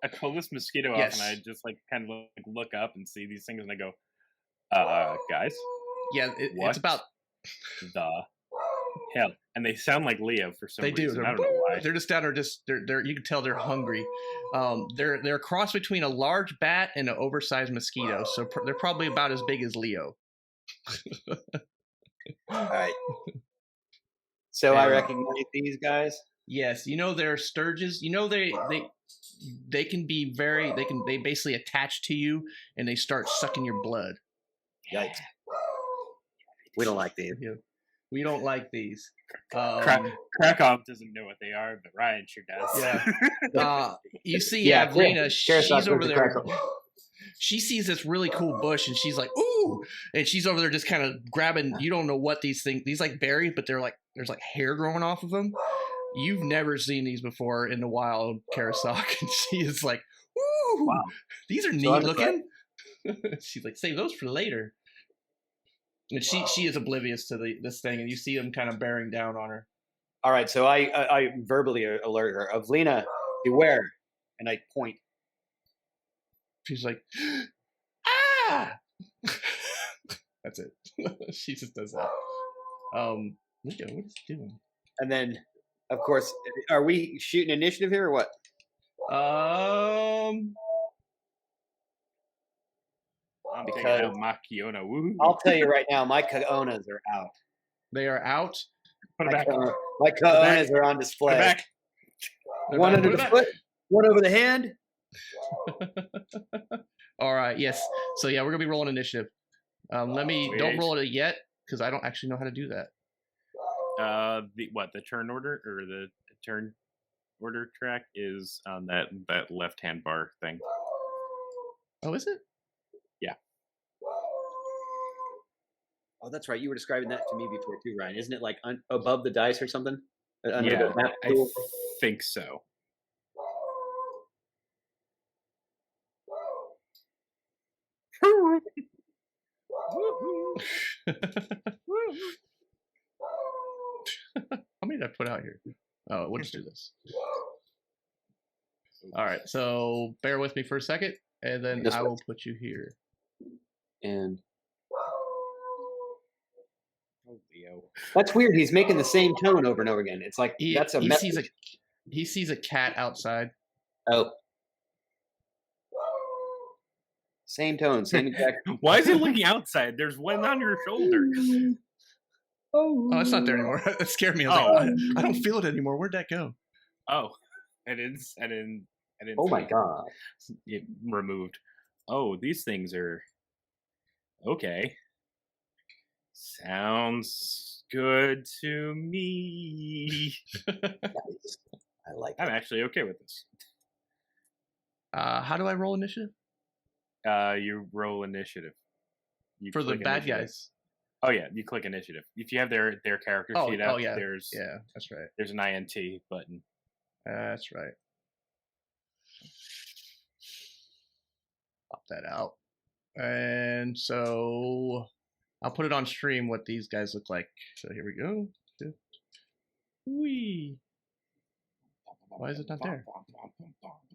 I pull this mosquito off, and I just kind of look up and see these things, and I go, guys. Yeah, it's about the hell, and they sound like Leo for some reason. They do. I don't know why. They're just down there. They're. You can tell they're hungry. They're a cross between a large bat and an oversized mosquito. So they're probably about as big as Leo. All right. So I recognize these guys. Yes, they're sturges. They can be they basically attach to you and they start sucking your blood. Yikes. We don't like these. We don't like these. Krakow doesn't know what they are, but Ryan sure does. Yeah. You see, Lena, she's over there. She sees this really cool bush and she's like, ooh, and she's over there just kind of grabbing. You don't know what these berries, but they're there's hair growing off of them. You've never seen these before in the wild, Karasok, and she is like, ooh, wow. These are neat looking. She's like, save those for later. And she is oblivious to this thing, and you see them kind of bearing down on her. All right, so I verbally alert her of Lena, beware, and I point. She's like, ah! That's it. She just does that. What is he doing? And then, of course, are we shooting initiative here or what? I'm taking out my Kiona. Woo-hoo. I'll tell you right now, my Kionas are out. They are out? Put it back. My Kionas are on display. Put it back. One under the foot, one over the hand. All right, yes. So yeah, we're gonna be rolling initiative. Don't roll it yet because I don't actually know how to do that. The turn order or the turn order track is on that left hand bar thing. Oh, is it? Yeah. Oh, that's right. You were describing that to me before too, Ryan. Isn't it above the dice or something? Yeah, I think so. How many did I put out here? Oh, we'll just do this. All right, so bear with me for a second, and then I will put you here. And Leo, that's weird. He's making the same tone over and over again. It's like he sees a cat outside. Oh. Same tone, same exact. Why is he looking outside? There's one on your shoulder. Oh, it's not there anymore. That scared me. I was like, I don't feel it anymore. Where'd that go? Oh, I didn't. Oh my god! It removed. Oh, these things are okay. Sounds good to me. Nice. I like it. I'm actually okay with this. How do I roll initiative? You roll initiative. For the bad guys. Oh yeah, you click initiative. If you have their character sheet up, there's that's right. There's an INT button. That's right. Pop that out. And so I'll put it on stream what these guys look like. So here we go. Whee. Why is it not there?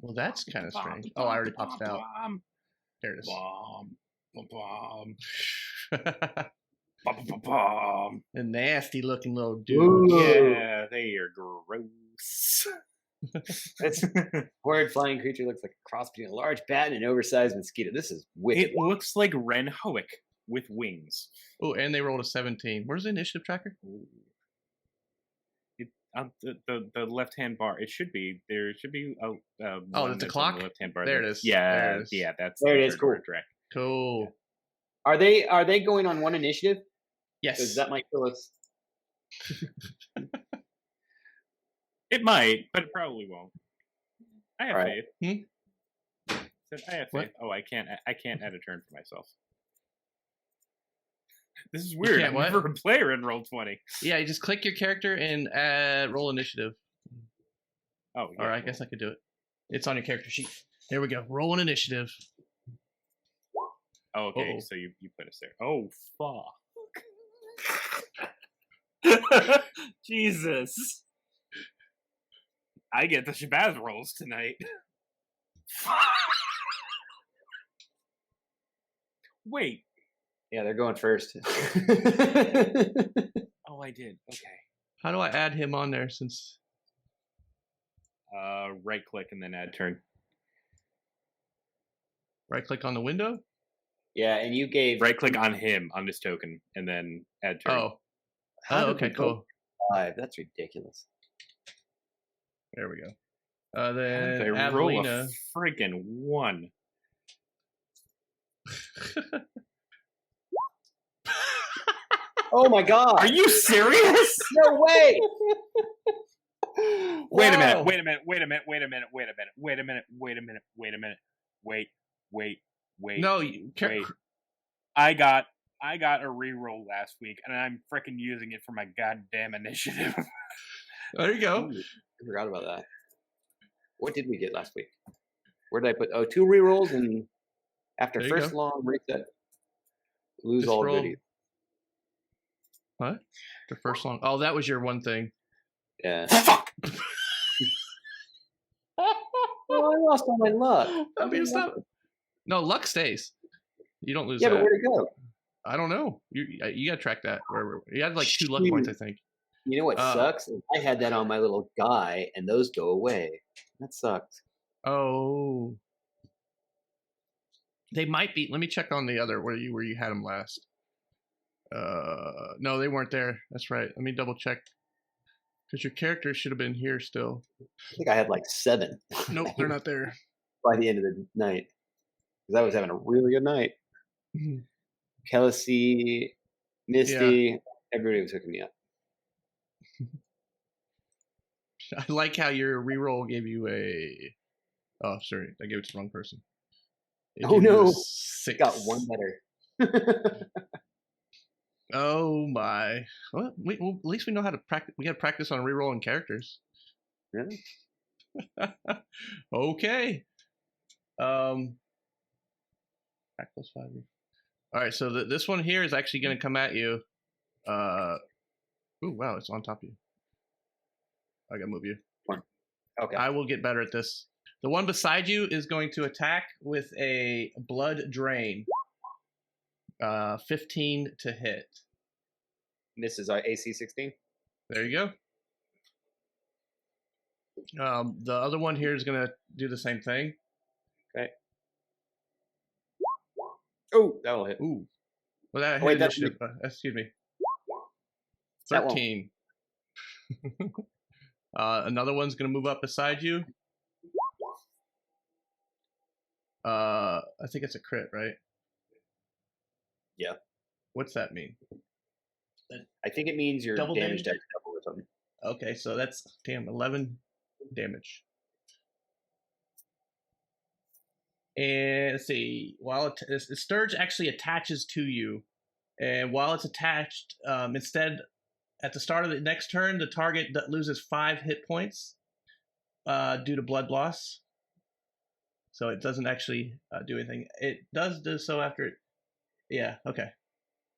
Well, that's kind of strange. Oh, I already popped it out. There it is. A nasty looking little dude. Ooh. Yeah, they are gross. This horrid flying creature looks like a cross between a large bat and an oversized mosquito. This is wicked. It looks like Ren Hoek with wings. Oh, and they rolled a 17. Where's the initiative tracker? the left hand bar. There should be Oh, one that's a that's clock? on the left hand bar. There it is. Yeah, There it is. yeah, that's There the it is, third cool. word track. Cool. Are they going on one initiative? Yes. Because that might kill us. It might, but it probably won't. I have Right. faith. I have What? faith. Oh, I can't add a turn for myself. This is weird. can't I'm what? never a player in Roll20. Yeah, you just click your character and roll initiative. Oh, yeah, Or I cool. guess I could do it. It's on your character sheet. There we go. Roll an initiative. Oh, okay. Uh-oh. So you put us there. Oh, fuck. Jesus. I get the Shabazz rolls tonight. Wait. Yeah, they're going first. Oh, I did. Okay. How do I add him on there since... Right click and then add turn. Right click on the window? Yeah, and you gave Right click on him, on this token, and then add turn. Oh. How did okay, we go cool. 5. That's ridiculous. There we go. How Then did I roll Avelina. a friggin' 1? Oh my god! Are you serious? No way! Wait a minute, Wow. wait a minute, wait a minute, wait a minute, wait a minute, wait a minute, wait a minute, wait a minute, wait. No, you wait. I got a reroll last week, and I'm freaking using it for my goddamn initiative. There you go. Ooh, I forgot about that. What did we get last week? Where did I put? Oh, 2 rerolls, and after There you first go. long reset, lose Just all roll. goodies. What? The first one. Oh, that was your one thing. Yeah. Fuck! Oh, I lost all my luck. I mean, stop. No, luck stays. You don't lose Yeah, that. but where'd it go? I don't know. You gotta track that. You had like 2 luck Shoot. points, I think. You know what sucks? I had that on my little guy, and those go away. That sucks. Oh. They might be. Let me check on the other where you had them last. No, they weren't there. That's right. Let me double check. Because your character should have been here still. I think I had like 7 Nope, they're not there. by the end of the night. Because I was having a really good night. Mhm. Kelsey, Misty, everybody was hooking me up. I like how your reroll gave you a. Oh, sorry, I gave it to the wrong person. It Oh gave you a no! 6. Got 1 better. Oh my! Well, at least we know how to practice. We got to practice on rerolling characters. Really? Okay. Back plus 5. All right, so this one here is actually going to come at you. Ooh, wow, it's on top of you. I got to move you. Okay. I will get better at this. The one beside you is going to attack with a blood drain. 15 to hit. Misses our AC 16. There you go. The other one here is going to do the same thing. Okay. Oh, that'll hit. Ooh. Well, that Oh, wait, hit that's initiative. Excuse me. That won't. 13. Another one's going to move up beside you. I think it's a crit, right? Yeah. What's that mean? I think it means your Double damage damage? deck double or something. Okay, so that's 11 damage. And let's see, while the Sturge actually attaches to you, and while it's attached, instead, at the start of the next turn, the target loses 5 hit points due to blood loss. So it doesn't actually do anything. It does do so after it. Yeah, okay.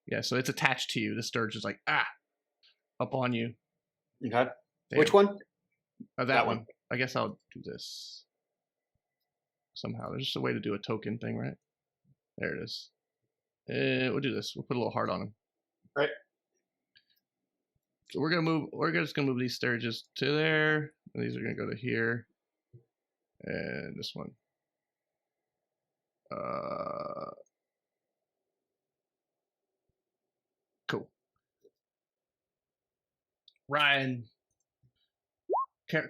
Yeah, so it's attached to you. The Sturge is like, up on you. Okay. Damn. Which one? That That one. one. I guess I'll do this. Somehow. There's just a way to do a token thing, right? There it is. We'll do this. We'll put a little heart on him. Right. So we're just gonna move these Sturges to there. And these are gonna go to here. And this one. Cool. Ryan,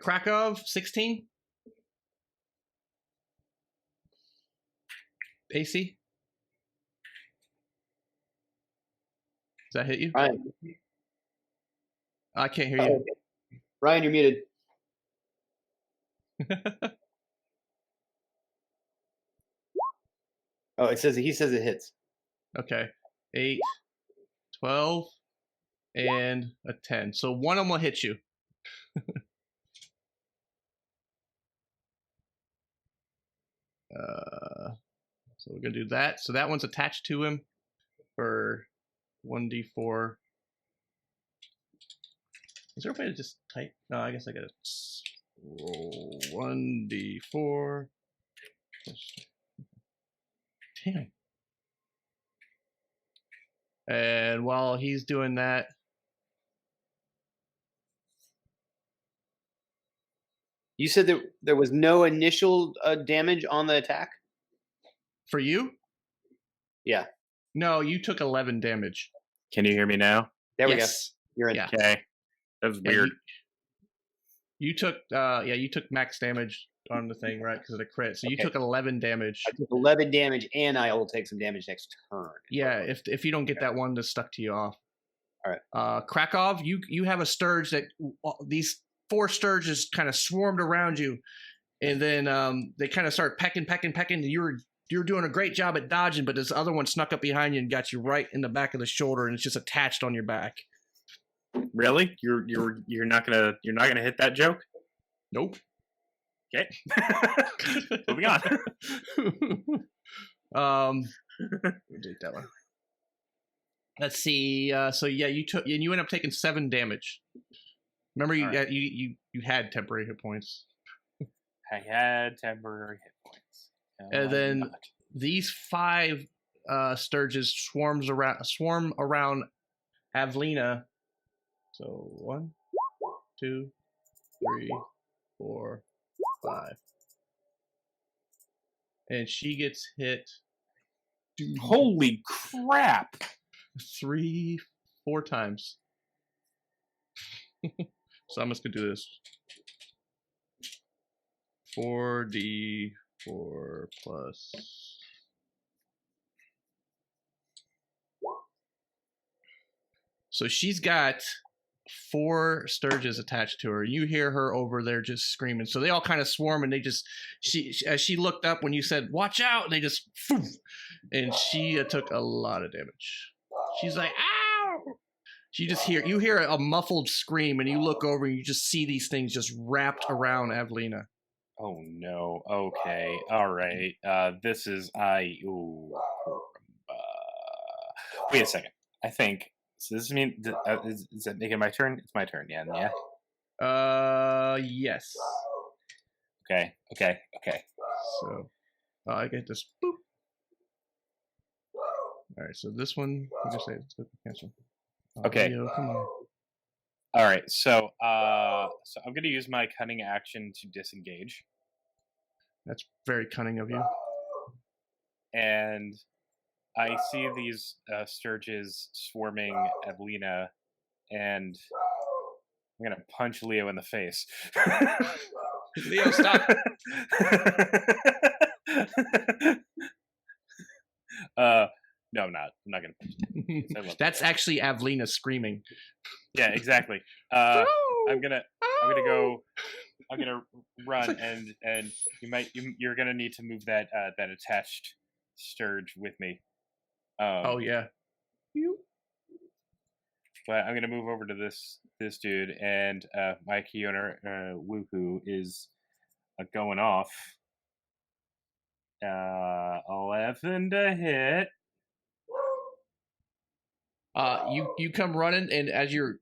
Krakow, 16. AC. Does that hit you? Ryan. I can't hear you. Ryan, you're muted. Oh, he says it hits. Okay. 8, 12, and a 10. So one of them will hit you. So we're going to do that. So that one's attached to him for 1d4. Is there a way to just type? No, I guess I got to roll 1d4. Damn. And while he's doing that, you said that there was no initial damage on the attack? For you? Yeah. No, you took 11 damage. Can you hear me now? There we go. Yes. You're in. Yeah. Okay. That was weird. You took you took max damage on the thing, right? Because of the crit. So you took 11 damage. I took 11 damage, and I will take some damage next turn. Yeah, if you don't get that one that's stuck to you off. All right. Krakow, you have a Sturge that these 4 Sturges kind of swarmed around you, and then they kind of start pecking. And you're doing a great job at dodging, but this other one snuck up behind you and got you right in the back of the shoulder, and it's just attached on your back. Really? You're not gonna hit that joke? Nope. Okay. Moving on. Delete that one. Let's see. So yeah, you end up taking 7 damage. Remember, you had temporary hit points. I had temporary hit points. And then these 5 Sturges swarm around Avlina. So 1, 2, 3, 4, 5. And she gets hit. Holy crap! 3, 4 times. So I'm just gonna do this. 4d4 plus. So she's got 4 Sturges attached to her. You hear her over there just screaming. So they all kind of swarm, and they just as she looked up when you said "watch out," they just poof, and she took a lot of damage. She's like, "Ow!" You hear a muffled scream, and you look over and you just see these things just wrapped around Avlina. Oh no. Okay. All right. This is wait a second. I think. So this mean is that making my turn? It's my turn, yeah. Yes. Okay. So I get this. Boop. All right. So this one, I just say it's cancel. Okay. Leo, come on. All right. So I'm gonna use my cunning action to disengage. That's very cunning of you. And I see these Sturges swarming Avlina, and I'm gonna punch Leo in the face. Leo, stop! No, I'm not. I'm not gonna punch him. That's actually Avlina screaming. Yeah, exactly. I'm gonna run, and you're gonna need to move that attached Sturge with me. Oh yeah. But I'm gonna move over to this dude, and my Kiona Woohoo is going off. 11 to hit. You come running, and as you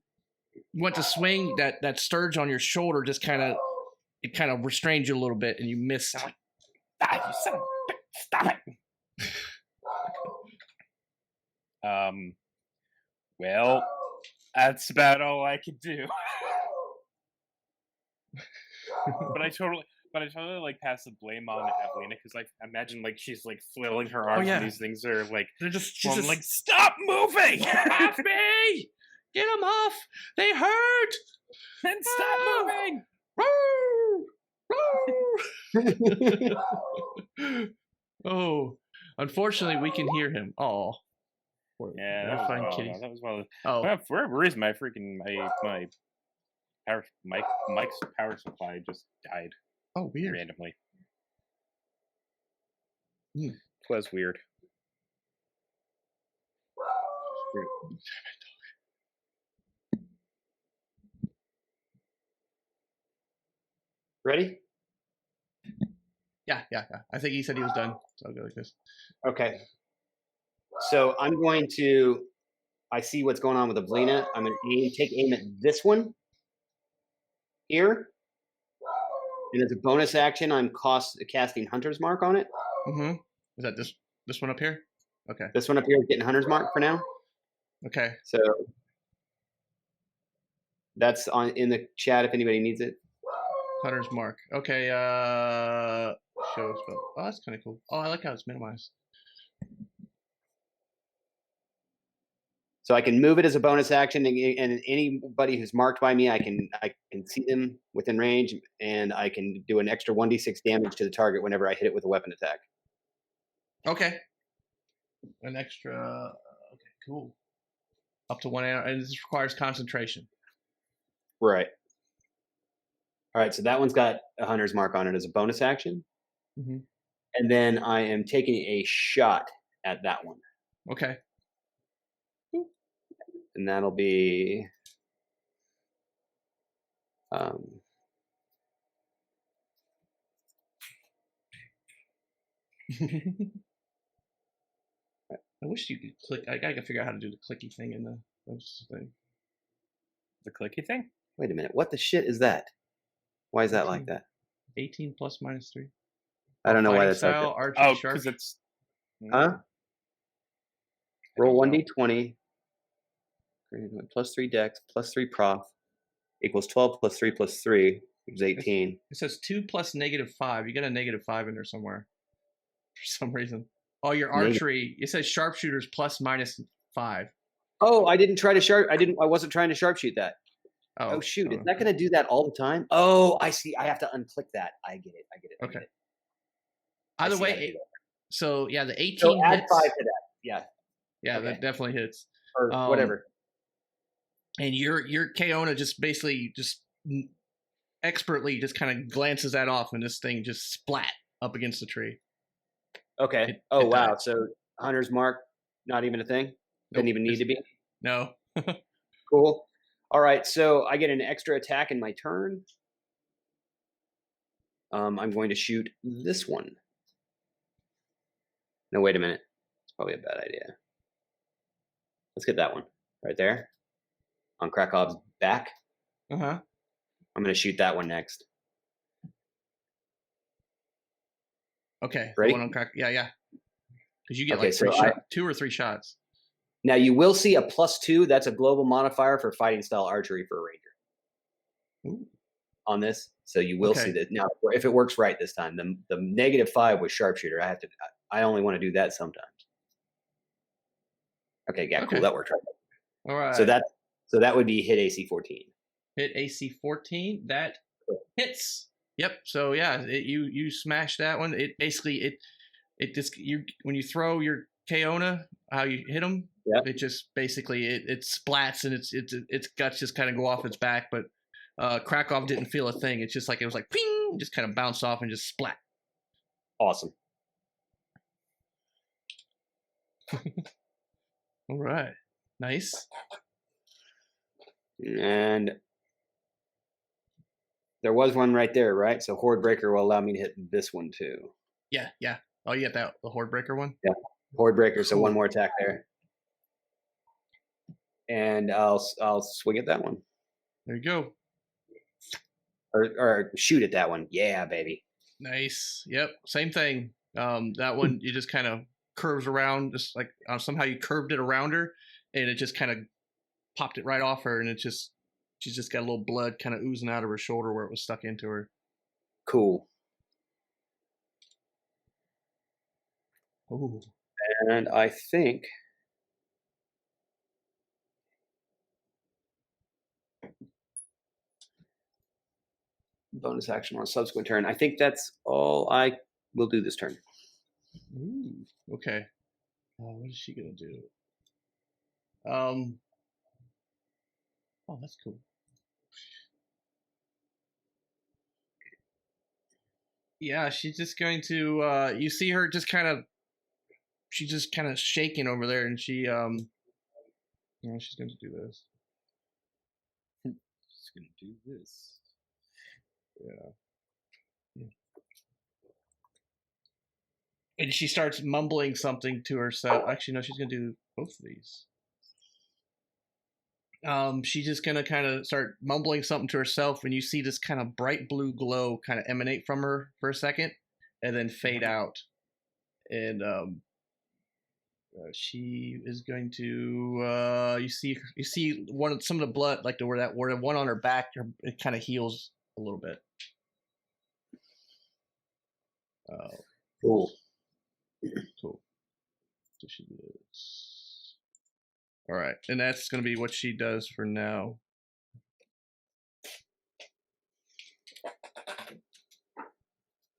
went to swing, that Sturge on your shoulder just kind of restrained you a little bit, and you missed. Stop it. Well, that's about all I could do. but I totally like pass the blame on Evelina, because like imagine like she's like flailing her arms, and these things are like she's just like, stop moving, get off me, get them off, they hurt, and stop moving. Oh, unfortunately, we can hear him. Oh, yeah, that was, fine kitties. That was well. Oh, where is my freaking my power Mike's power supply just died. Oh, weird. Randomly. It was weird. Ready? Yeah. I think he said he was done. So I'll go like this. Okay. So I'm going to. I see what's going on with the Velina. I'm going to take aim at this one here, and as a bonus action, I'm casting Hunter's Mark on it. Mm-hmm. Is that this one up here? Okay. This one up here is getting Hunter's Mark for now. Okay. So that's in the chat if anybody needs it. Hunter's Mark. Okay. Show spell. Oh, that's kind of cool. Oh, I like how it's minimized. So I can move it as a bonus action, and anybody who's marked by me, I can see them within range, and I can do an extra 1d6 damage to the target whenever I hit it with a weapon attack. Okay. An extra. Okay, cool. Up to 1 hour, and this requires concentration. Right. All right. So that one's got a Hunter's Mark on it as a bonus action, and then I am taking a shot at that one. Okay. And that'll be I wish you could click. I gotta figure out how to do the clicky thing in the thing. The clicky thing? Wait a minute. What the shit is that? Why is that like that? 18 plus minus 3. I don't know why that's style, like that. Oh, because it's... Huh? Roll 1d20. Plus 3 dex, plus 3 prof, equals 12 plus 3 plus 3, which is 18. It says 2 plus -5. You got a -5 in there somewhere for some reason. Oh, your archery. It says sharpshooters plus -5. Oh, I didn't try to I wasn't trying to sharpshoot that. Oh shoot. Is that going to do that all the time? Oh, I see. I have to unclick that. I get it. Okay. Either way, so yeah, the 18 so add hits. 5 to that. Yeah. Yeah, okay. That definitely hits. Or whatever. And your Keona just basically expertly just kind of glances that off, and this thing just splat up against the tree. Okay. Wow. So Hunter's Mark, not even a thing? Didn't even need to be? No. Cool. All right. So I get an extra attack in my turn. I'm going to shoot this one. No, wait a minute. It's probably a bad idea. Let's get that one right there. On Krakow's back. I'm going to shoot that one next. Okay. Ready? The one on Krak. Yeah. Because you get like 2 or 3 shots. Now you will see a +2. That's a global modifier for fighting style archery for a ranger. Ooh. On this, so you will see that. Now, if it works right this time, the -5 was sharpshooter. I only want to do that sometimes. Okay, yeah, cool. That worked right. All right. So that would be hit AC 14. Hit AC 14. That hits. Yep. So yeah, you smash that one. It basically it just when you throw your Keona, how you hit them, it just basically it splats and its guts just kind of go off its back, but Krakow didn't feel a thing. It's just like it was like ping, just kind of bounced off and just splat. Awesome. All right. Nice. And there was one right there, right? So Horde Breaker will allow me to hit this one too. Yeah. Oh, you got the Horde Breaker one? Yeah. Horde Breaker, so one more attack there. And I'll swing at that one. There you go. Or shoot at that one. Yeah, baby. Nice. Yep. Same thing. That one you just kind of curves around, just like somehow you curved it around her, and it just kind of popped it right off her, and she's just got a little blood kind of oozing out of her shoulder where it was stuck into her. Cool. Ooh. And I think bonus action on a subsequent turn. I think that's all I will do this turn. Ooh, okay. What is she gonna do? Oh, that's cool. Yeah, she's just going to. You see her just kind of. She's just kind of shaking over there, and she she's going to do this. She's going to do this. Yeah. And she starts mumbling something to herself. Actually, no, she's going to do both of these. She's just going to kind of start mumbling something to herself, and you see this kind of bright blue glow kind of emanate from her for a second, and then fade out. And she is going to. You see some of the blood, like where the one on her back, it kind of heals a little bit. Cool. Cool. So she does. All right, and that's going to be what she does for now.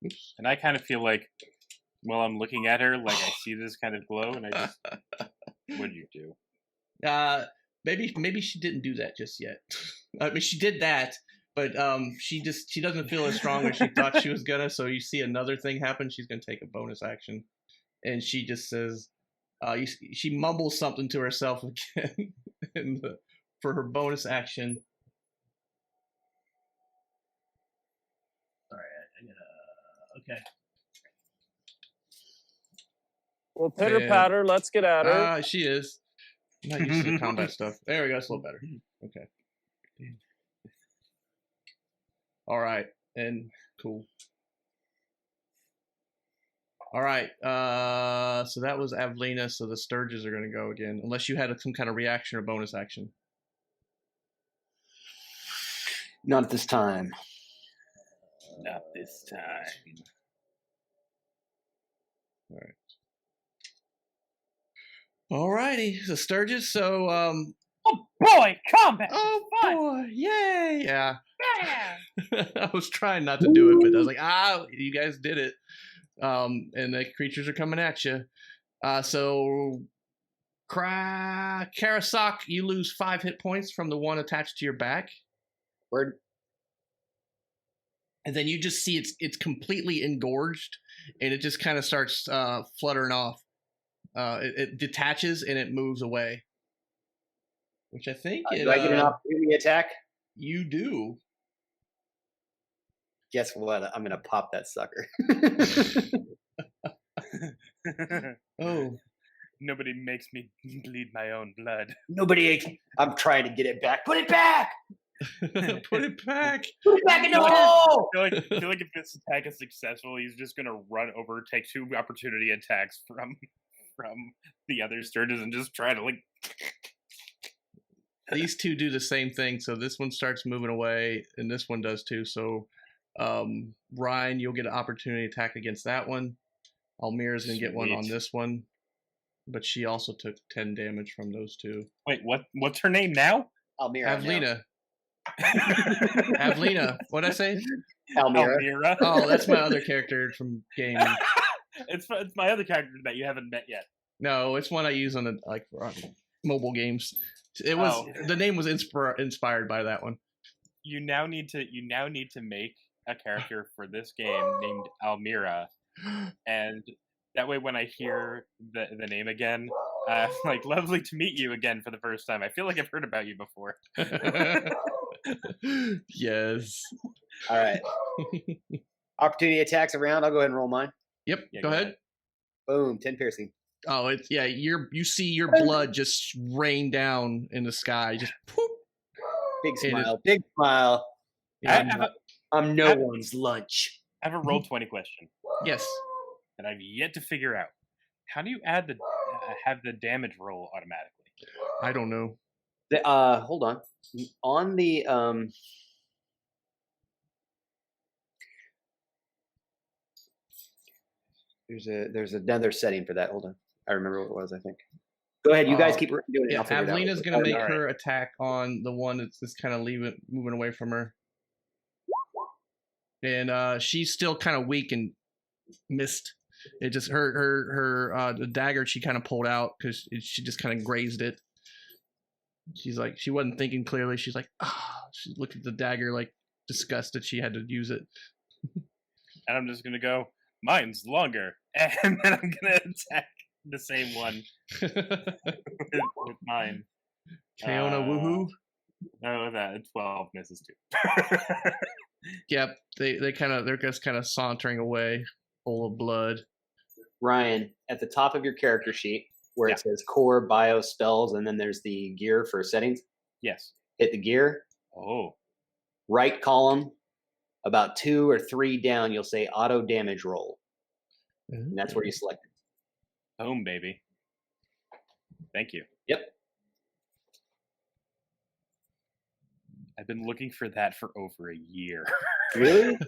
Oops. And I kind of feel like, while I'm looking at her, like I see this kind of glow, and I just, what do you do? Maybe she didn't do that just yet. I mean, she did that, but she doesn't feel as strong as she thought she was gonna. So you see another thing happen. She's gonna take a bonus action, and she just says, she mumbles something to herself again, for her bonus action. All right, I'm gonna. Okay. Well, pitter patter, let's get at her. She is. I'm not used to the combat stuff. There we go. It's a little better. Okay. All right. And cool. All right. So that was Avlina. So the Sturges are going to go again, unless you had some kind of reaction or bonus action. Not this time. Not this time. All right. Alrighty, so Sturgis. So, oh boy, combat! Oh fun. Boy, yay! Yeah. Yeah. I was trying not to do it, but I was like, you guys did it. And the creatures are coming at you. So, Karasok, you lose 5 hit points from the one attached to your back. Word. And then you just see it's completely engorged, and it just kind of starts fluttering off. It detaches and it moves away, which I think do I get an opportunity attack? You do. Guess what? I'm gonna pop that sucker. Oh, nobody makes me bleed my own blood. Nobody. I'm trying to get it back. Put it back. Put it back. Put it back in the hole. I feel like if this attack is successful, he's just gonna run over, take 2 opportunity attacks from the other Sturges and just try to These 2 do the same thing, so this one starts moving away and this one does too. So Ryan, you'll get an opportunity attack against that one. Almira's gonna get one on this one, but she also took 10 damage from those 2. Wait, what's her name now? Almira. Avlina. Avlina. What'd I say? Almira. Oh, that's my other character from game. It's my other character that you haven't met yet. No, it's one I use on mobile games. It was the name was inspired by that one. You now need to make a character for this game named Almira, and that way when I hear the name again, like lovely to meet you again for the first time. I feel like I've heard about you before. Yes. All right. Opportunity attacks around. I'll go ahead and roll mine. Yep. Yeah, go ahead. Boom. 10 piercing. Oh, it's you see your blood just rain down in the sky. Just poof. Big smile. Big smile. Yeah. I'm no one's lunch. I have a roll 20 question. Yes. That I've yet to figure out. How do you have the damage roll automatically? I don't know. Hold on. On the there's another setting for that. Hold on. I remember what it was, I think. Go ahead. You guys keep doing it. Yeah, Avlina's going to make her attack on the one that's just kind of moving away from her. and she's still kind of weak and missed. It just her the dagger she kind of pulled out because she just kind of grazed it. She's like, she wasn't thinking clearly. She's like, she looked at the dagger like disgusted she had to use it. And I'm just gonna go, mine's longer, and then I'm gonna attack the same one with mine. Kaona woohoo. No, that 12 misses too. Yep, they're just kind of sauntering away, full of blood. Ryan, at the top of your character sheet, where it says core, bio, spells, and then there's the gear for settings. Yes. Hit the gear. Oh. Right column, about 2 or 3 down, you'll say auto damage roll. And that's where you select it. Home, baby. Thank you. Yep. I've been looking for that for over a year. Really?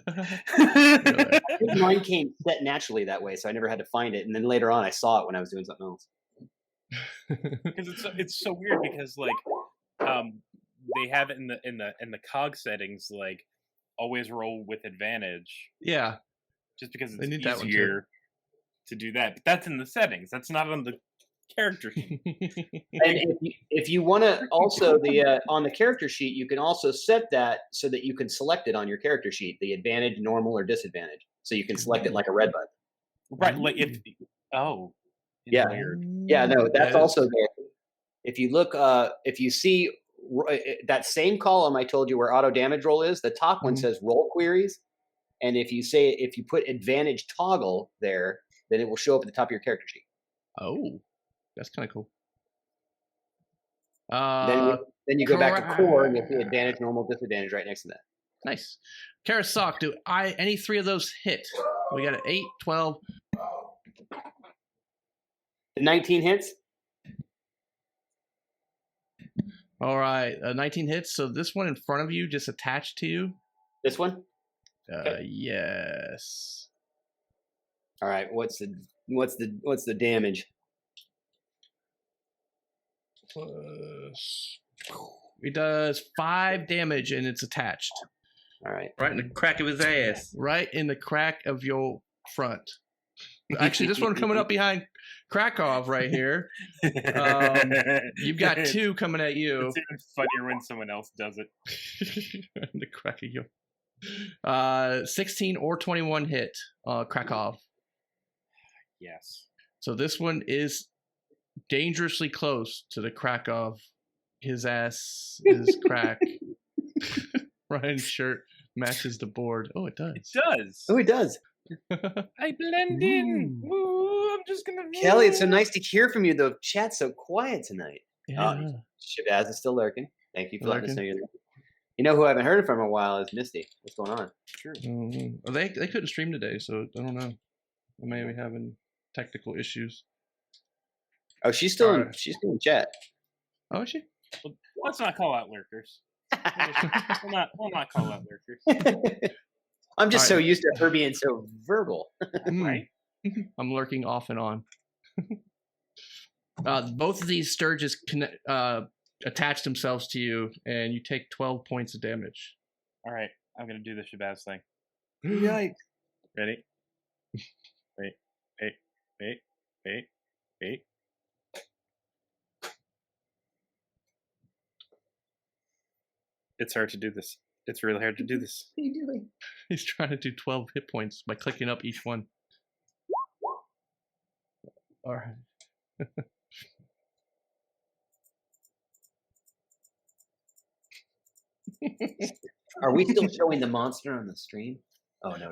Mine came set naturally that way, so I never had to find it. And then later on, I saw it when I was doing something else. Because it's so weird because like they have it in the cog settings like always roll with advantage. Yeah. Just because it's easier to do that. But that's in the settings. That's not on the character sheet. And if you want to also on the character sheet, you can also set that so that you can select it on your character sheet, the advantage, normal, or disadvantage. So you can select it like a red button. Right. Like yeah. Weird. Yeah, no, that's also there. If you look, if you see that same column I told you where auto damage roll is, the top one says roll queries. And if you put advantage toggle there, then it will show up at the top of your character sheet. Oh, that's kind of cool. Then you go back to core and you'll see advantage, normal, disadvantage right next to that. Nice. Karasok, do any 3 of those hit? We got an 8, 12. 19 hits. All right, 19 hits. So this one in front of you, just attached to you. This one. Okay. Yes. All right. What's the damage? It does 5 damage and it's attached. All right. Right in the crack of his ass. Right in the crack of your front. Actually, this one coming up behind Krakow right here. You've got 2 coming at you. It's even funnier when someone else does it. The crack of your 16 or 21 hit Krakow. Yes. So this one is dangerously close to the crack of his ass is crack. Ryan's shirt matches the board. Oh, it does. It does. Oh, it does. I blend in. Ooh, I'm just gonna. Kelly, it's so nice to hear from you. The chat's so quiet tonight. Yeah. Shabazz is still lurking. Thank you for letting us know you're there. You know who I haven't heard from in a while is Misty. What's going on? Sure. Well, they couldn't stream today, so I don't know. They may be having technical issues. Oh, she's still in chat. Oh, is she? Well, let's not call out lurkers. We'll not call out lurkers. I'm just so used to her being so verbal. Right? I'm lurking off and on. Both of these Sturges attach themselves to you, and you take 12 points of damage. All right, I'm gonna do the Shabazz thing. Yikes! Ready? Wait. It's hard to do this. It's really hard to do this. What are you doing? He's trying to do 12 hit points by clicking up each one. All right. Are we still showing the monster on the stream? Oh no.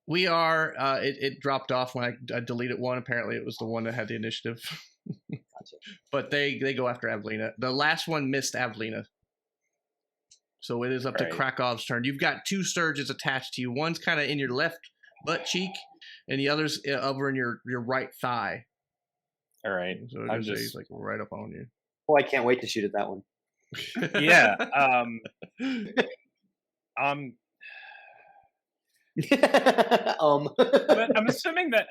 We are. It dropped off when I deleted one. Apparently, it was the one that had the initiative. Gotcha. But they go after Avlina. The last one missed Avlina. So it is up to Krakow's turn. You've got 2 Sturges attached to you. One's kind of in your left butt cheek, and the other's over in your right thigh. All right. So I'm just he's like right up on you. Oh, I can't wait to shoot at that one. Yeah. But I'm assuming that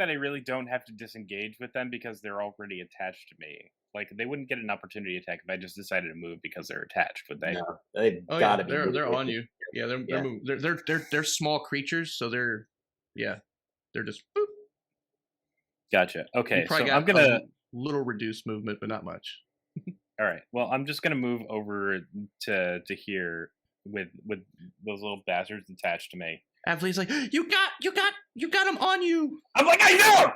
I really don't have to disengage with them because they're already attached to me. like they wouldn't get an opportunity attack if I just decided to move because they're attached, would they? No, they've got to be. They're on you. Yeah, they're small creatures, so they're just. Boop. Gotcha. Okay, so I'm gonna little reduced movement, but not much. All right. Well, I'm just gonna move over to here with those little bastards attached to me. Aveline's like, you got him on you. I'm like, I know.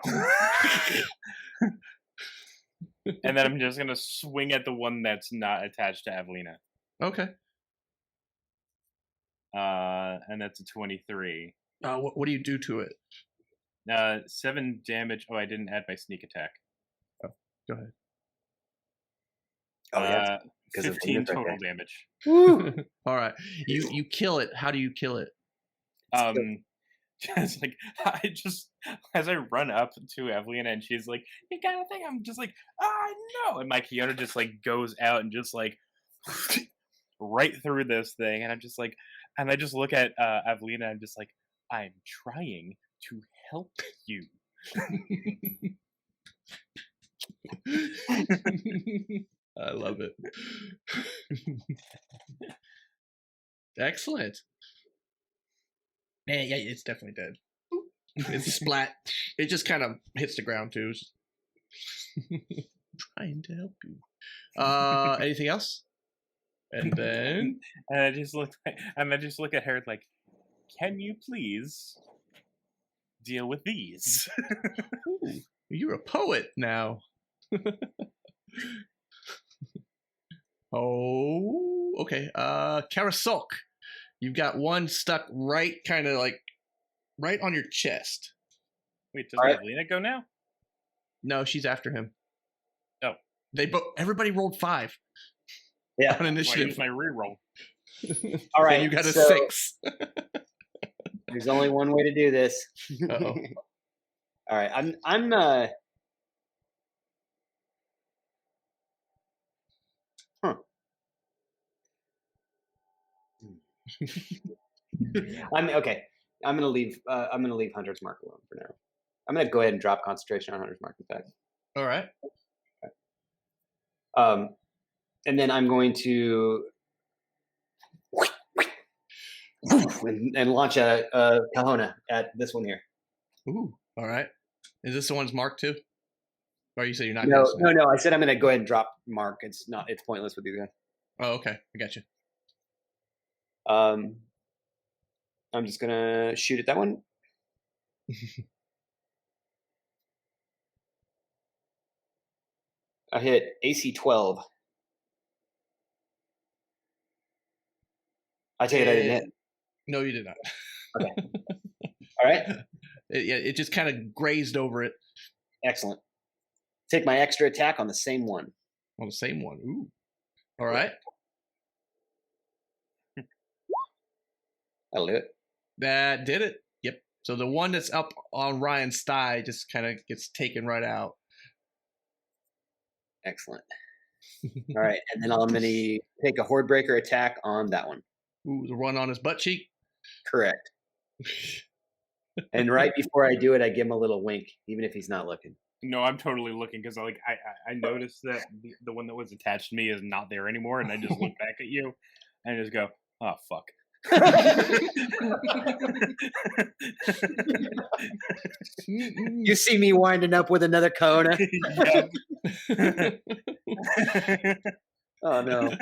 And then I'm just gonna swing at the one that's not attached to Avelina. Okay. And that's a 23. What do you do to it? 7 damage. Oh, I didn't add my sneak attack. Oh, go ahead. Oh, yeah. 15 total damage. Woo! All right. You kill it. How do you kill it? Just like as I run up to Evelina and she's like, you got a thing, I'm just like, no, and my Kiona just like goes out and just like right through this thing, and I'm just like, and I just look at Evelina and I'm just like, I'm trying to help you. I love it. Excellent. Yeah, it's definitely dead. It's splat. It just kind of hits the ground too. Trying to help you. Anything else? And then and I just look at her like, can you please deal with these? Ooh, you're a poet now. Oh, okay. Karasok. You've got one stuck right on your chest. Wait, does Evelina go now? No, she's after him. Oh. Everybody rolled 5. Yeah. On initiative. Use my reroll. All right. So you got a 6. There's only one way to do this. Uh-oh. All right. I'm okay. I'm gonna leave Hunter's Mark alone for now. I'm gonna go ahead and drop concentration on Hunter's Mark, in fact. All right. And then I'm going to and launch a Kahuna at this one here. Ooh. All right. Is this the one's marked too? Or you say you're not? No. I said I'm gonna go ahead and drop Mark. It's pointless with you guys. Oh, okay. I got you. I'm just gonna shoot at that one. I hit AC 12. I take it I didn't hit. No, you did not. Okay. All right. It just kind of grazed over it. Excellent. Take my extra attack on the same one. On the same one. Ooh. All right. That'll do it. That did it. Yep. So the one that's up on Ryan's thigh just kind of gets taken right out. Excellent. All right. And then I'm going to take a Horde Breaker attack on that one. Ooh, the one on his butt cheek? Correct. And right before I do it, I give him a little wink, even if he's not looking. No, I'm totally looking because I noticed that the one that was attached to me is not there anymore, and I just look back at you and just go, oh, fuck. You see me winding up with another Kona. Oh no.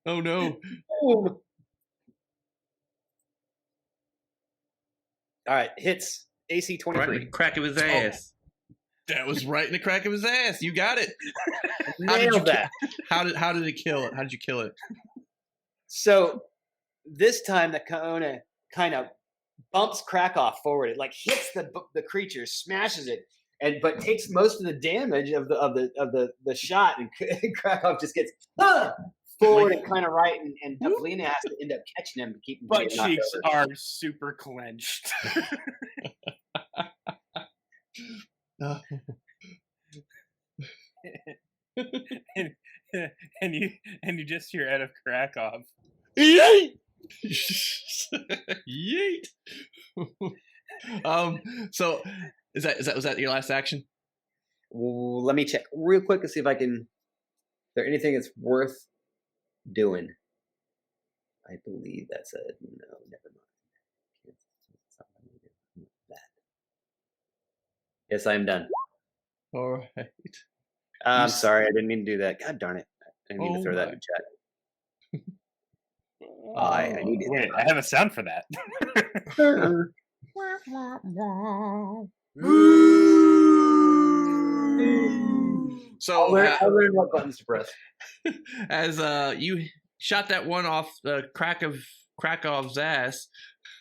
Oh no. All right, hits AC 23. Right in the crack of his ass. That was right in the crack of his ass. You got it. Nailed that. How did it kill it? How did you kill it? So this time the Kona kind of bumps Krakow forward. It like hits the creature, smashes it, but takes most of the damage of the shot, and Krakow just gets forward and kind of right, and Evelina has to end up catching him to keep him. Butt cheeks are super clenched. and you just hear out of Krakow. Yeet! Yeet! So was that your last action? Well, let me check real quick to see if I can there anything that's worth doing? I believe that's a no. Never mind. That. Yes, I am done. All right. I'm sorry, I didn't mean to do that. God darn it! I didn't mean to throw that in the chat. I need it. Wait, I have a sound for that. So I'll learn what buttons to press. As you shot that one off the Krakow's ass,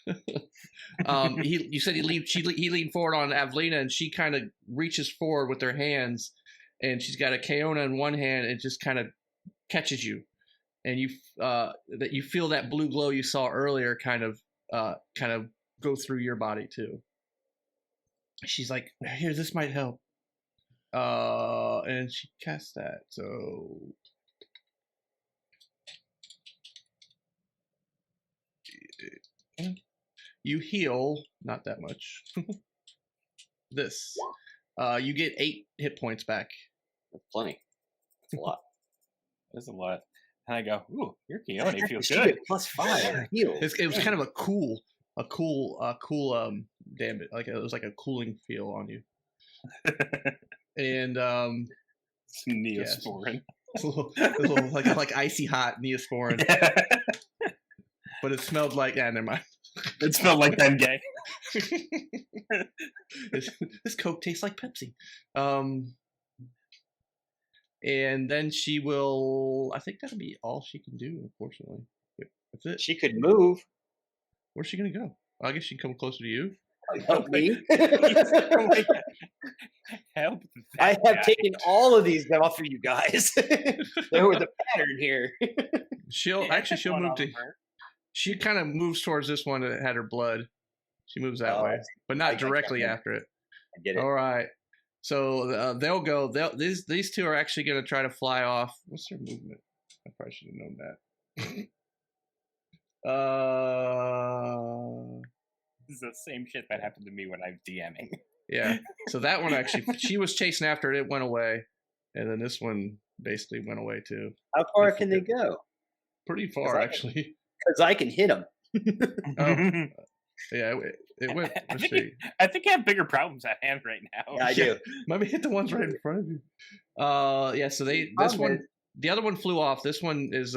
you said he leaned forward on Avlina, and she kind of reaches forward with her hands, and she's got a Kaona in one hand, and just kind of catches you, and you feel that blue glow you saw earlier kind of go through your body too. She's like, "Here, this might help." And she casts that. So you heal not that much. This. You get 8 hit points back. That's plenty. That's a lot. That's a lot. And I go, ooh, your Keone feels She good. get +5 heal. It was kind of a cool damage. Like it was like a cooling feel on you. And some Neosporin. Yeah, little, like icy hot Neosporin. But it smelled like never mind. It smelled like Ben Gay. This Coke tastes like Pepsi. And then she will. I think that'll be all she can do. Unfortunately, that's it. She could move. Where's she gonna go? I guess she can come closer to you. Help me. Help. I have taken all of these off for you guys. There was a pattern here. She'll move to. She kind of moves towards this one that had her blood. She moves that way, but not directly after it. I get it. All right. So they'll go. These two are actually going to try to fly off. What's their movement? I probably should have known that. This is the same shit that happened to me when I was DMing. Yeah. So that one actually, she was chasing after it. It went away, and then this one basically went away too. How far can they go? Pretty far, actually. Because I can hit them. Yeah, it went. I think you have bigger problems at hand right now. Yeah, I do. Maybe hit the ones right in front of you. Yeah. So the other one flew off. This one is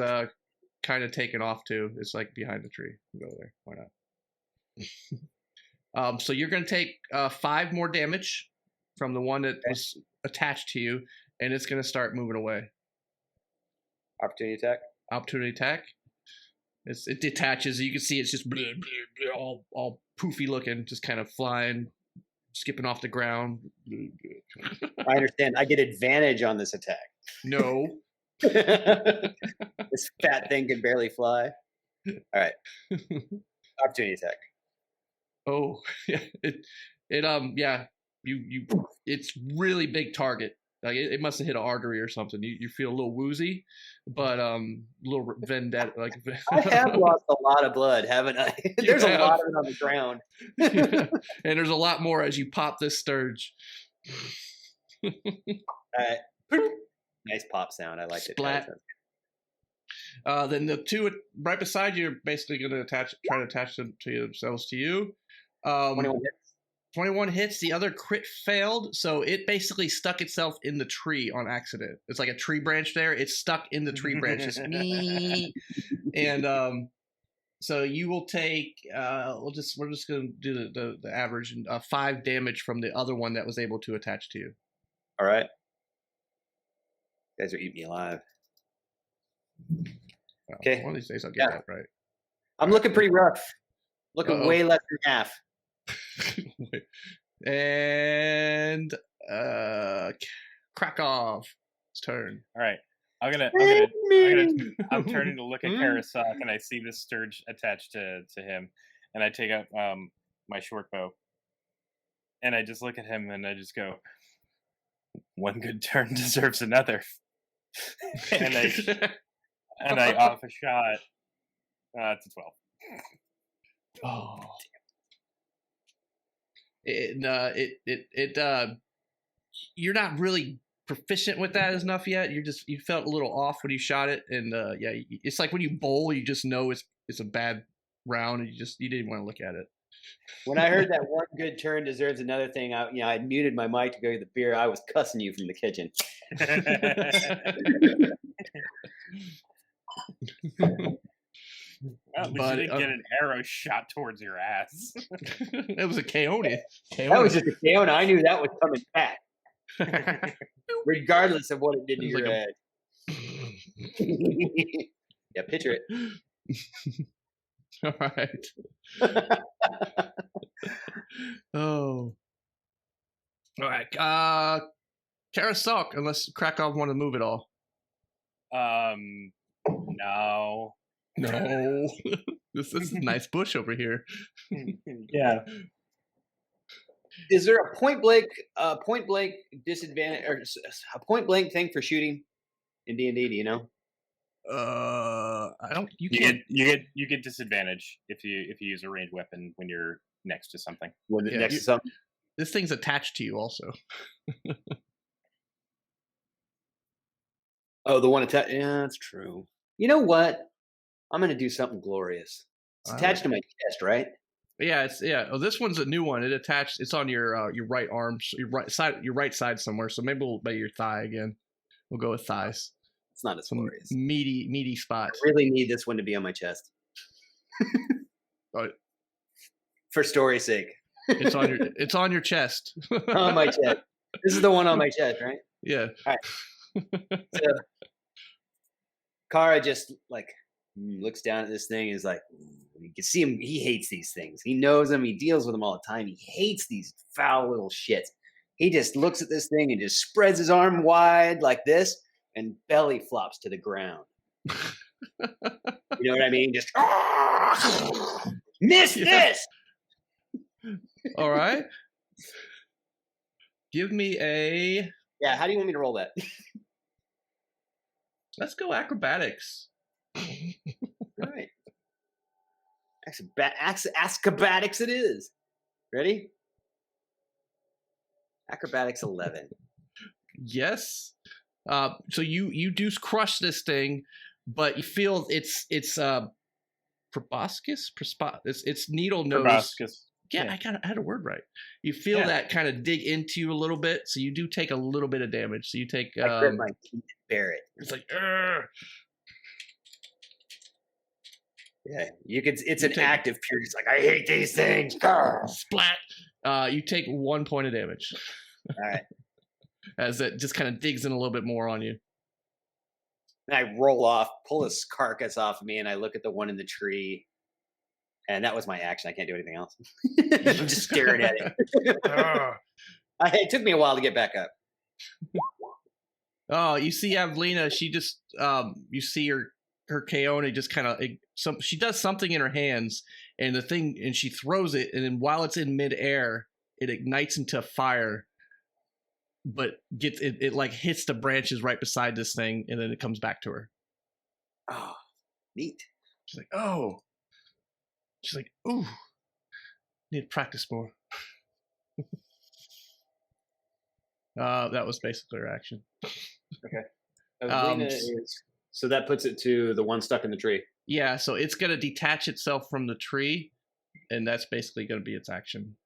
kind of taken off too. It's like behind the tree. Go there. Why not? So you're gonna take 5 more damage from the one that was attached to you, and it's gonna start moving away. Opportunity attack. Opportunity attack. It detaches. You can see it's just all poofy looking, just kind of flying, skipping off the ground. I understand. I get advantage on this attack. No. This fat thing can barely fly. All right. Opportunity attack. Oh, yeah. It's really big target. Like it must have hit an artery or something. You feel a little woozy, but a little vendetta. Like I have lost a lot of blood, haven't I? There's a lot of it on the ground. Yeah. And there's a lot more as you pop this Sturge. All right. Nice pop sound. I like it. Splat. Then the two right beside you are basically going to try to attach them to themselves to you. 21 hits. 21 hits. The other crit failed, so it basically stuck itself in the tree on accident. It's like a tree branch there. It's stuck in the tree branch. Just me. And so you will take. We're just going to do the average 5 damage from the other one that was able to attach to you. All right. You guys are eating me alive. Okay. One of these days I'll get that right. I'm looking pretty rough. Looking way less than half. And Krakow's turn. All right. I'm turning to look at Karasok, and I see this Sturge attached to him, and I take out my short bow, and I just look at him, and I just go, "One good turn deserves another," and I off a shot. It's a 12. Oh. You're not really proficient with that enough yet. You felt a little off when you shot it, and it's like when you bowl, you just know it's a bad round, and you didn't want to look at it. When I heard that one good turn deserves another thing, I muted my mic to go get the beer. I was cussing you from the kitchen. Well, but you didn't get an arrow shot towards your ass. It was a Keone. That was just a Keone. I knew that was coming back. Regardless of what it did to your head. Yeah, picture it. All right. Oh. All right. Karasok, unless Krakow want to move at all. No. No. This is a nice bush over here. Yeah. Is there a point blank disadvantage or a point blank thing for shooting in D&D? Do you know? I don't. You get disadvantage if you use a ranged weapon when you're next to something. Next to something. This thing's attached to you also. Oh, the one attached. Yeah, that's true. You know what? I'm gonna do something glorious. It's attached to my chest, right? Yeah, Oh, this one's a new one. It's on your right arm, your right side somewhere. So maybe we'll by your thigh again. We'll go with thighs. It's not as glorious. Meaty spot. I really need this one to be on my chest. For story's sake. It's on your chest. On my chest. This is the one on my chest, right? Yeah. All right. So, Kara just looks down at this thing and is like, you can see him. He hates these things. He knows them. He deals with them all the time. He hates these foul little shits. He just looks at this thing and just spreads his arm wide like this and belly flops to the ground. You know what I mean? Just miss this. All right. Give me a. Yeah, how do you want me to roll that? Let's go acrobatics. All right. Acrobatics it is. Ready? Acrobatics 11. Yes. So you do crush this thing, but you feel it's proboscis. It's needle nose. Proboscis. Yeah, I had a word right. You feel that kind of dig into you a little bit, so you do take a little bit of damage. So you take. I grip my teeth and bear it. It's like. Yeah, you could. It's an active pure. It's like I hate these things. Splat. You take 1 point of damage. All right. As it just kind of digs in a little bit more on you. And I roll off, pull this carcass off of me, and I look at the one in the tree. And that was my action. I can't do anything else. I'm just staring at it. It took me a while to get back up. Oh, you see Avlina, she just you see her Keone just kind of she does something in her hands and she throws it, and then while it's in midair, it ignites into fire, but it like hits the branches right beside this thing, and then it comes back to her. Oh, neat. She's like, oh. She's like, ooh, need to practice more. That was basically her action. Okay. So that puts it to the one stuck in the tree. Yeah, so it's going to detach itself from the tree, and that's basically going to be its action.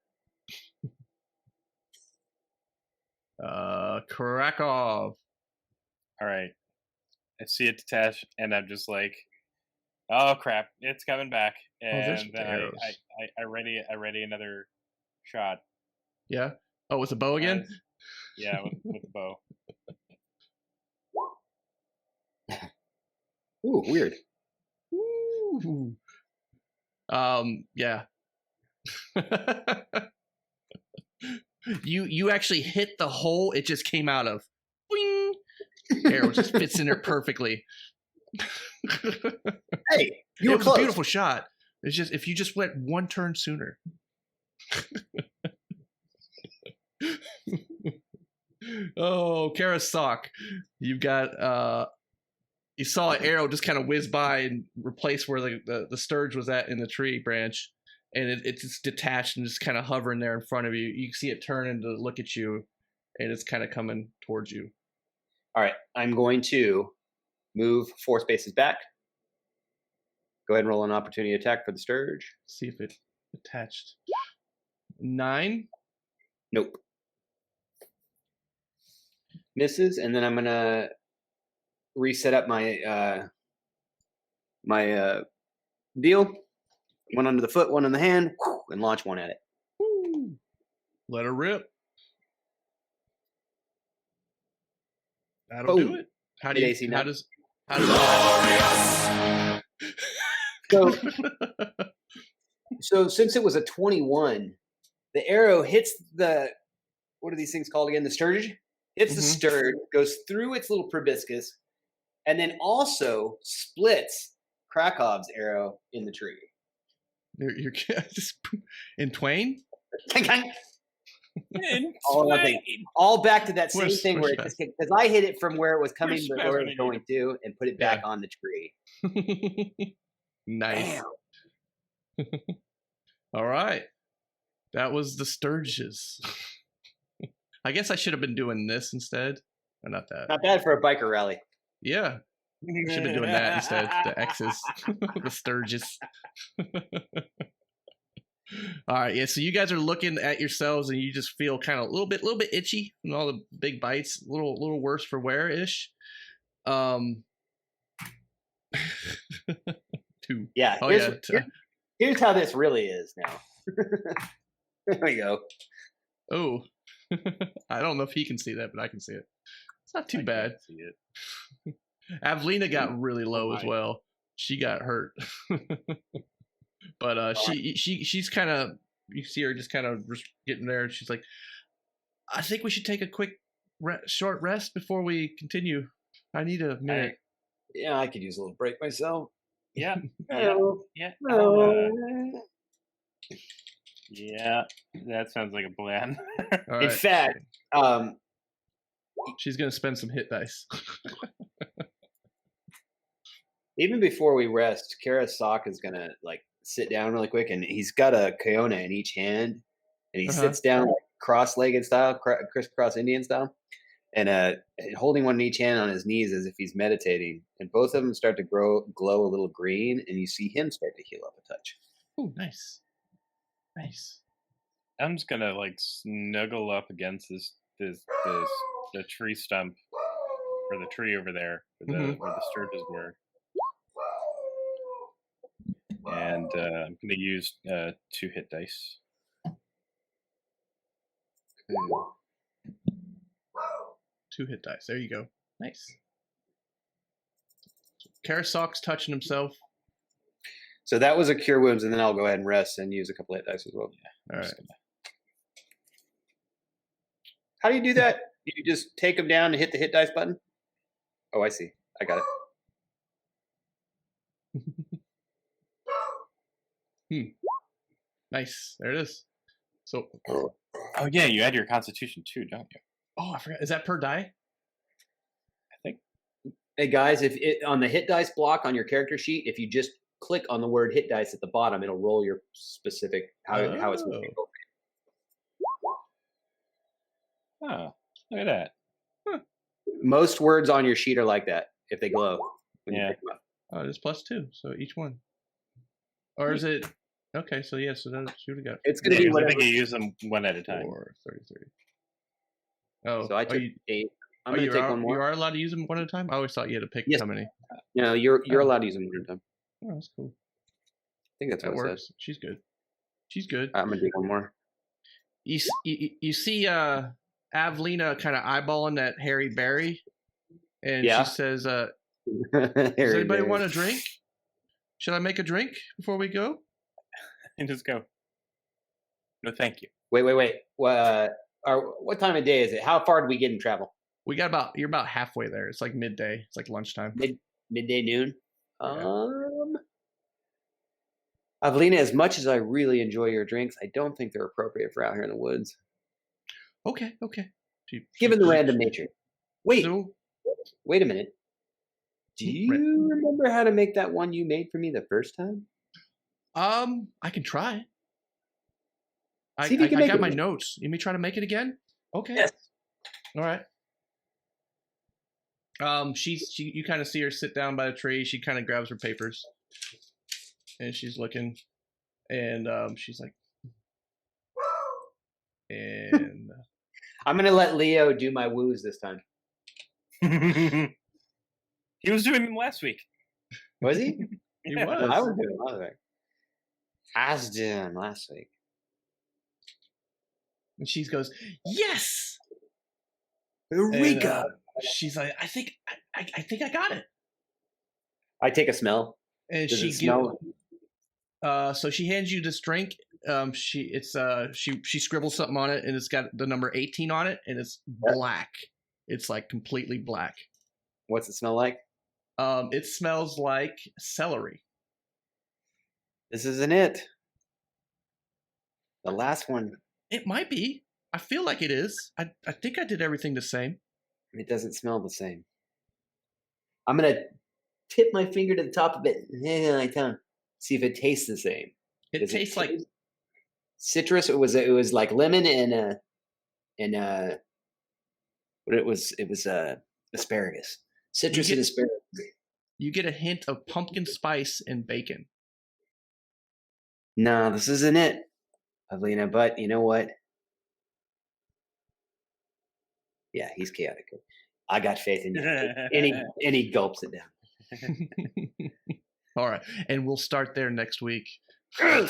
Krakow. All right. I see it detach, and I'm just like, oh crap! It's coming back, and then I ready another shot. Yeah. Oh, with the bow again? Yeah, with the bow. Ooh, weird. Ooh. Yeah. You actually hit the hole it just came out of. Boing! Arrow just fits in there perfectly. Hey, it was a beautiful shot. It's just if you just went one turn sooner. Oh, Karasok, you've got you saw an arrow just kind of whiz by and replace where the sturge was at in the tree branch, and it's just detached and just kind of hovering there in front of you. You see it turn and look at you, and it's kind of coming towards you. All right, I'm going to move 4 spaces back. Go ahead and roll an opportunity attack for the Sturge. See if it attached. 9. Nope. Misses, and then I'm gonna reset up my my deal. One under the foot, one in the hand, and launch one at it. Woo. Let her rip. That'll do it. How do you? How does? So since it was a 21, the arrow hits the, what are these things called again? The sturge? Hits the sturge, goes through its little proboscis, and then also splits Krakow's arrow in the tree. You're just in twain? all back to that same thing where it just, because I hit it from where it was coming, but where it was going to, and put it back on the tree. Nice. All right. That was the Sturges. I guess I should have been doing this instead. Or not that. Not bad for a biker rally. Yeah. I should have been doing that instead. The X's. The Sturges. All right, yeah. So you guys are looking at yourselves, and you just feel kind of a little bit itchy from all the big bites. A little worse for wear ish. 2. Yeah. Oh Here's how this really is now. There we go. Oh, I don't know if he can see that, but I can see it. It's not too bad. See it. Avlina got really low as well. She got hurt. But she's kind of, you see her just kind of getting there. She's like, I think we should take a quick short rest before we continue. I need a minute. Yeah, I could use a little break myself. Yeah. Yeah, that sounds like a plan. Right. In fact, she's gonna spend some hit dice. Even before we rest, Karasok is gonna sit down really quick, and he's got a Kiona in each hand, and he sits down cross-legged style, crisscross Indian style, and holding one in each hand on his knees as if he's meditating, and both of them start to glow a little green, and you see him start to heal up a touch. Oh, nice. I'm just gonna snuggle up against the tree stump, or the tree over there where the sturges were. And I'm going to use 2 hit dice. 2 hit dice. There you go. Nice. Karasok's touching himself. So that was a cure wounds, and then I'll go ahead and rest and use a couple hit dice as well. Yeah. All right. How do you do that? You just take them down and hit the hit dice button? Oh, I see. I got it. Nice. There it is. So. Oh yeah, you add your Constitution too, don't you? Oh, I forgot. Is that per die? I think. Hey guys, if on the hit dice block on your character sheet, if you just click on the word hit dice at the bottom, it'll roll your specific how it's moving. Oh, look at that. Huh. Most words on your sheet are like that if they glow. Yeah. Oh, it's +2, so each one. Or is it? Okay, so yeah, so that's what we got. It's going to be whatever. I think you use them one at a time. 4, 33. Oh, so I took 8. I'm going to take one more. You are allowed to use them one at a time? I always thought you had to pick how many. No, you're allowed to use them one at a time. Oh, that's cool. I think that's what it says. She's good. She's good. I'm going to do one more. You see Avlina kind of eyeballing that Harry Berry, and she says, "Does anybody want a drink? Should I make a drink before we go?" And just go. No, thank you. Wait. What time of day is it? How far do we get in travel? We got you're about halfway there. It's like midday. It's like lunchtime. Midday noon. Yeah. Avlina, as much as I really enjoy your drinks, I don't think they're appropriate for out here in the woods. Okay. Given the random nature. Wait a minute. Do you remember how to make that one you made for me the first time? I can try. I got my notes. You may try to make it again? Okay. Yes. All right. You kind of see her sit down by the tree. She kind of grabs her papers, and she's looking, and she's like, and I'm gonna let Leo do my woos this time. He was doing them last week. Was he? He was. I was doing last week. I was doing last week. And she goes, "Yes, Eureka!" And, she's like, I think I got it. I take a smell. And Does she it smell? So she hands you this drink. She scribbles something on it, and it's got the number 18 on it, and it's black. It's like completely black. What's it smell like? It smells like celery. This isn't it. The last one. It might be. I feel like it is. I think I did everything the same. It doesn't smell the same. I'm gonna tip my finger to the top of it, my tongue, see if it tastes the same. It tastes like citrus. It was like lemon and what it was asparagus. Citrus and asparagus. You get a hint of pumpkin spice and bacon. No, this isn't it, Evelina. But you know what? Yeah, he's chaotic. I got faith in you. And he gulps it down. All right, and we'll start there next week. No.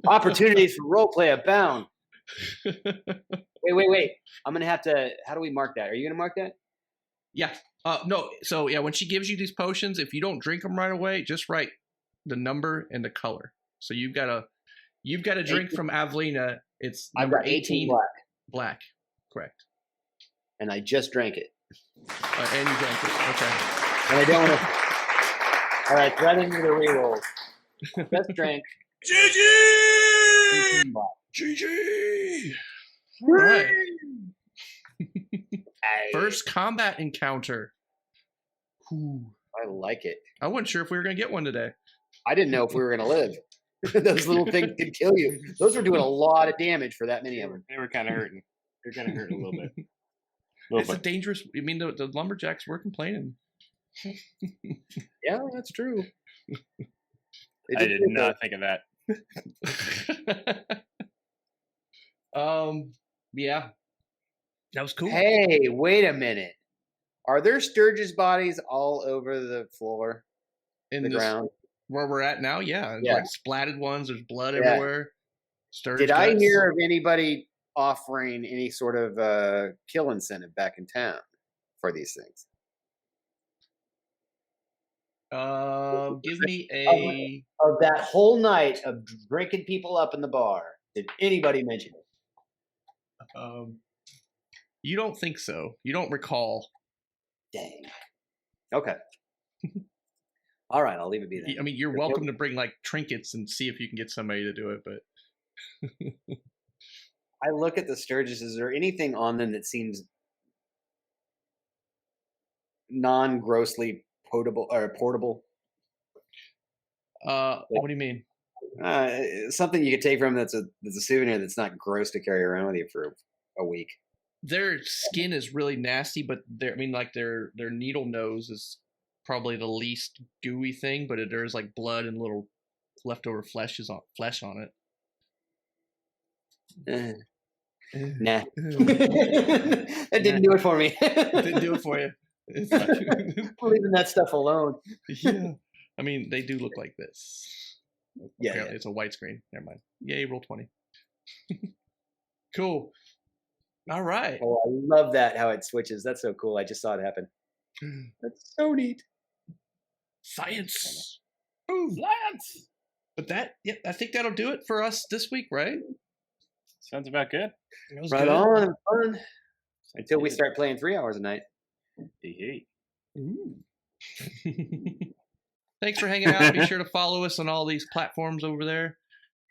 Opportunities for roleplay abound. Wait. I'm gonna have to. How do we mark that? Are you gonna mark that? Yeah. No. So yeah, when she gives you these potions, if you don't drink them right away, just write the number and the color. So you've got a drink from Avlina. It's number 18 black. Correct. And I just drank it. And you drank it. Okay. And I don't want to. All right, right into the reroll. Just drank. GG! GG! All right. First combat encounter. Ooh. I like it. I wasn't sure if we were going to get one today. I didn't know if we were going to live. Those little things could kill you. Those were doing a lot of damage for that many of them. They were kind of hurting. They're kind of hurting a little bit. It's a dangerous. I mean, the lumberjacks were complaining. Yeah, that's true. I did not think of that. Yeah, that was cool. Hey, wait a minute. Are there Sturgis bodies all over the floor? In the ground? Where we're at now? Yeah. Like splatted ones. There's blood everywhere. Sturgis. Did I hear of anybody offering any sort of kill incentive back in town for these things? Give me a of that whole night of drinking people up in the bar. Did anybody mention it? You don't think so? You don't recall? Dang. Okay. All right, I'll leave it be then. I mean, you're welcome to bring like trinkets and see if you can get somebody to do it, but I look at the Sturgis. Is there anything on them that seems non-grossly potable or portable? What do you mean? Something you could take from them that's a souvenir that's not gross to carry around with you for a week. Their skin is really nasty, but their needle nose is probably the least gooey thing, but there's like blood and little leftover flesh on it. Nah. That didn't do it for me. Didn't do it for you. Leaving that stuff alone. Yeah. I mean, they do look like this. Yeah, apparently it's a white screen. Never mind. Yay, roll 20. Cool. All right. Oh, I love that, how it switches. That's so cool. I just saw it happen. That's so neat. Science. Ooh, science. But I think that'll do it for us this week, right? Sounds about good. Right good. On, fun. Until we start playing 3 hours a night. Hey. Ooh. Thanks for hanging out. Be sure to follow us on all these platforms over there.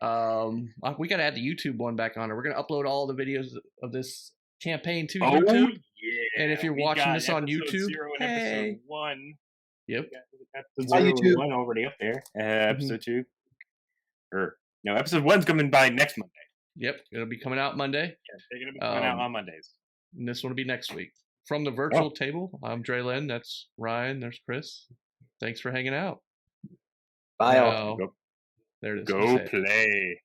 We got to add the YouTube one back on. We're going to upload all the videos of this campaign to YouTube. Yeah. And if you're watching this on YouTube, 0 and episode 1. Yep. Episode 0 and 1 already up there. Episode 2. No, episode 1's coming by next Monday. Yep, it'll be coming out Monday. Yeah, they're going to be coming out on Mondays. And this one will be next week. From the virtual table, I'm Dre Len. That's Ryan. There's Chris. Thanks for hanging out. Bye. Now, there it is. Go play.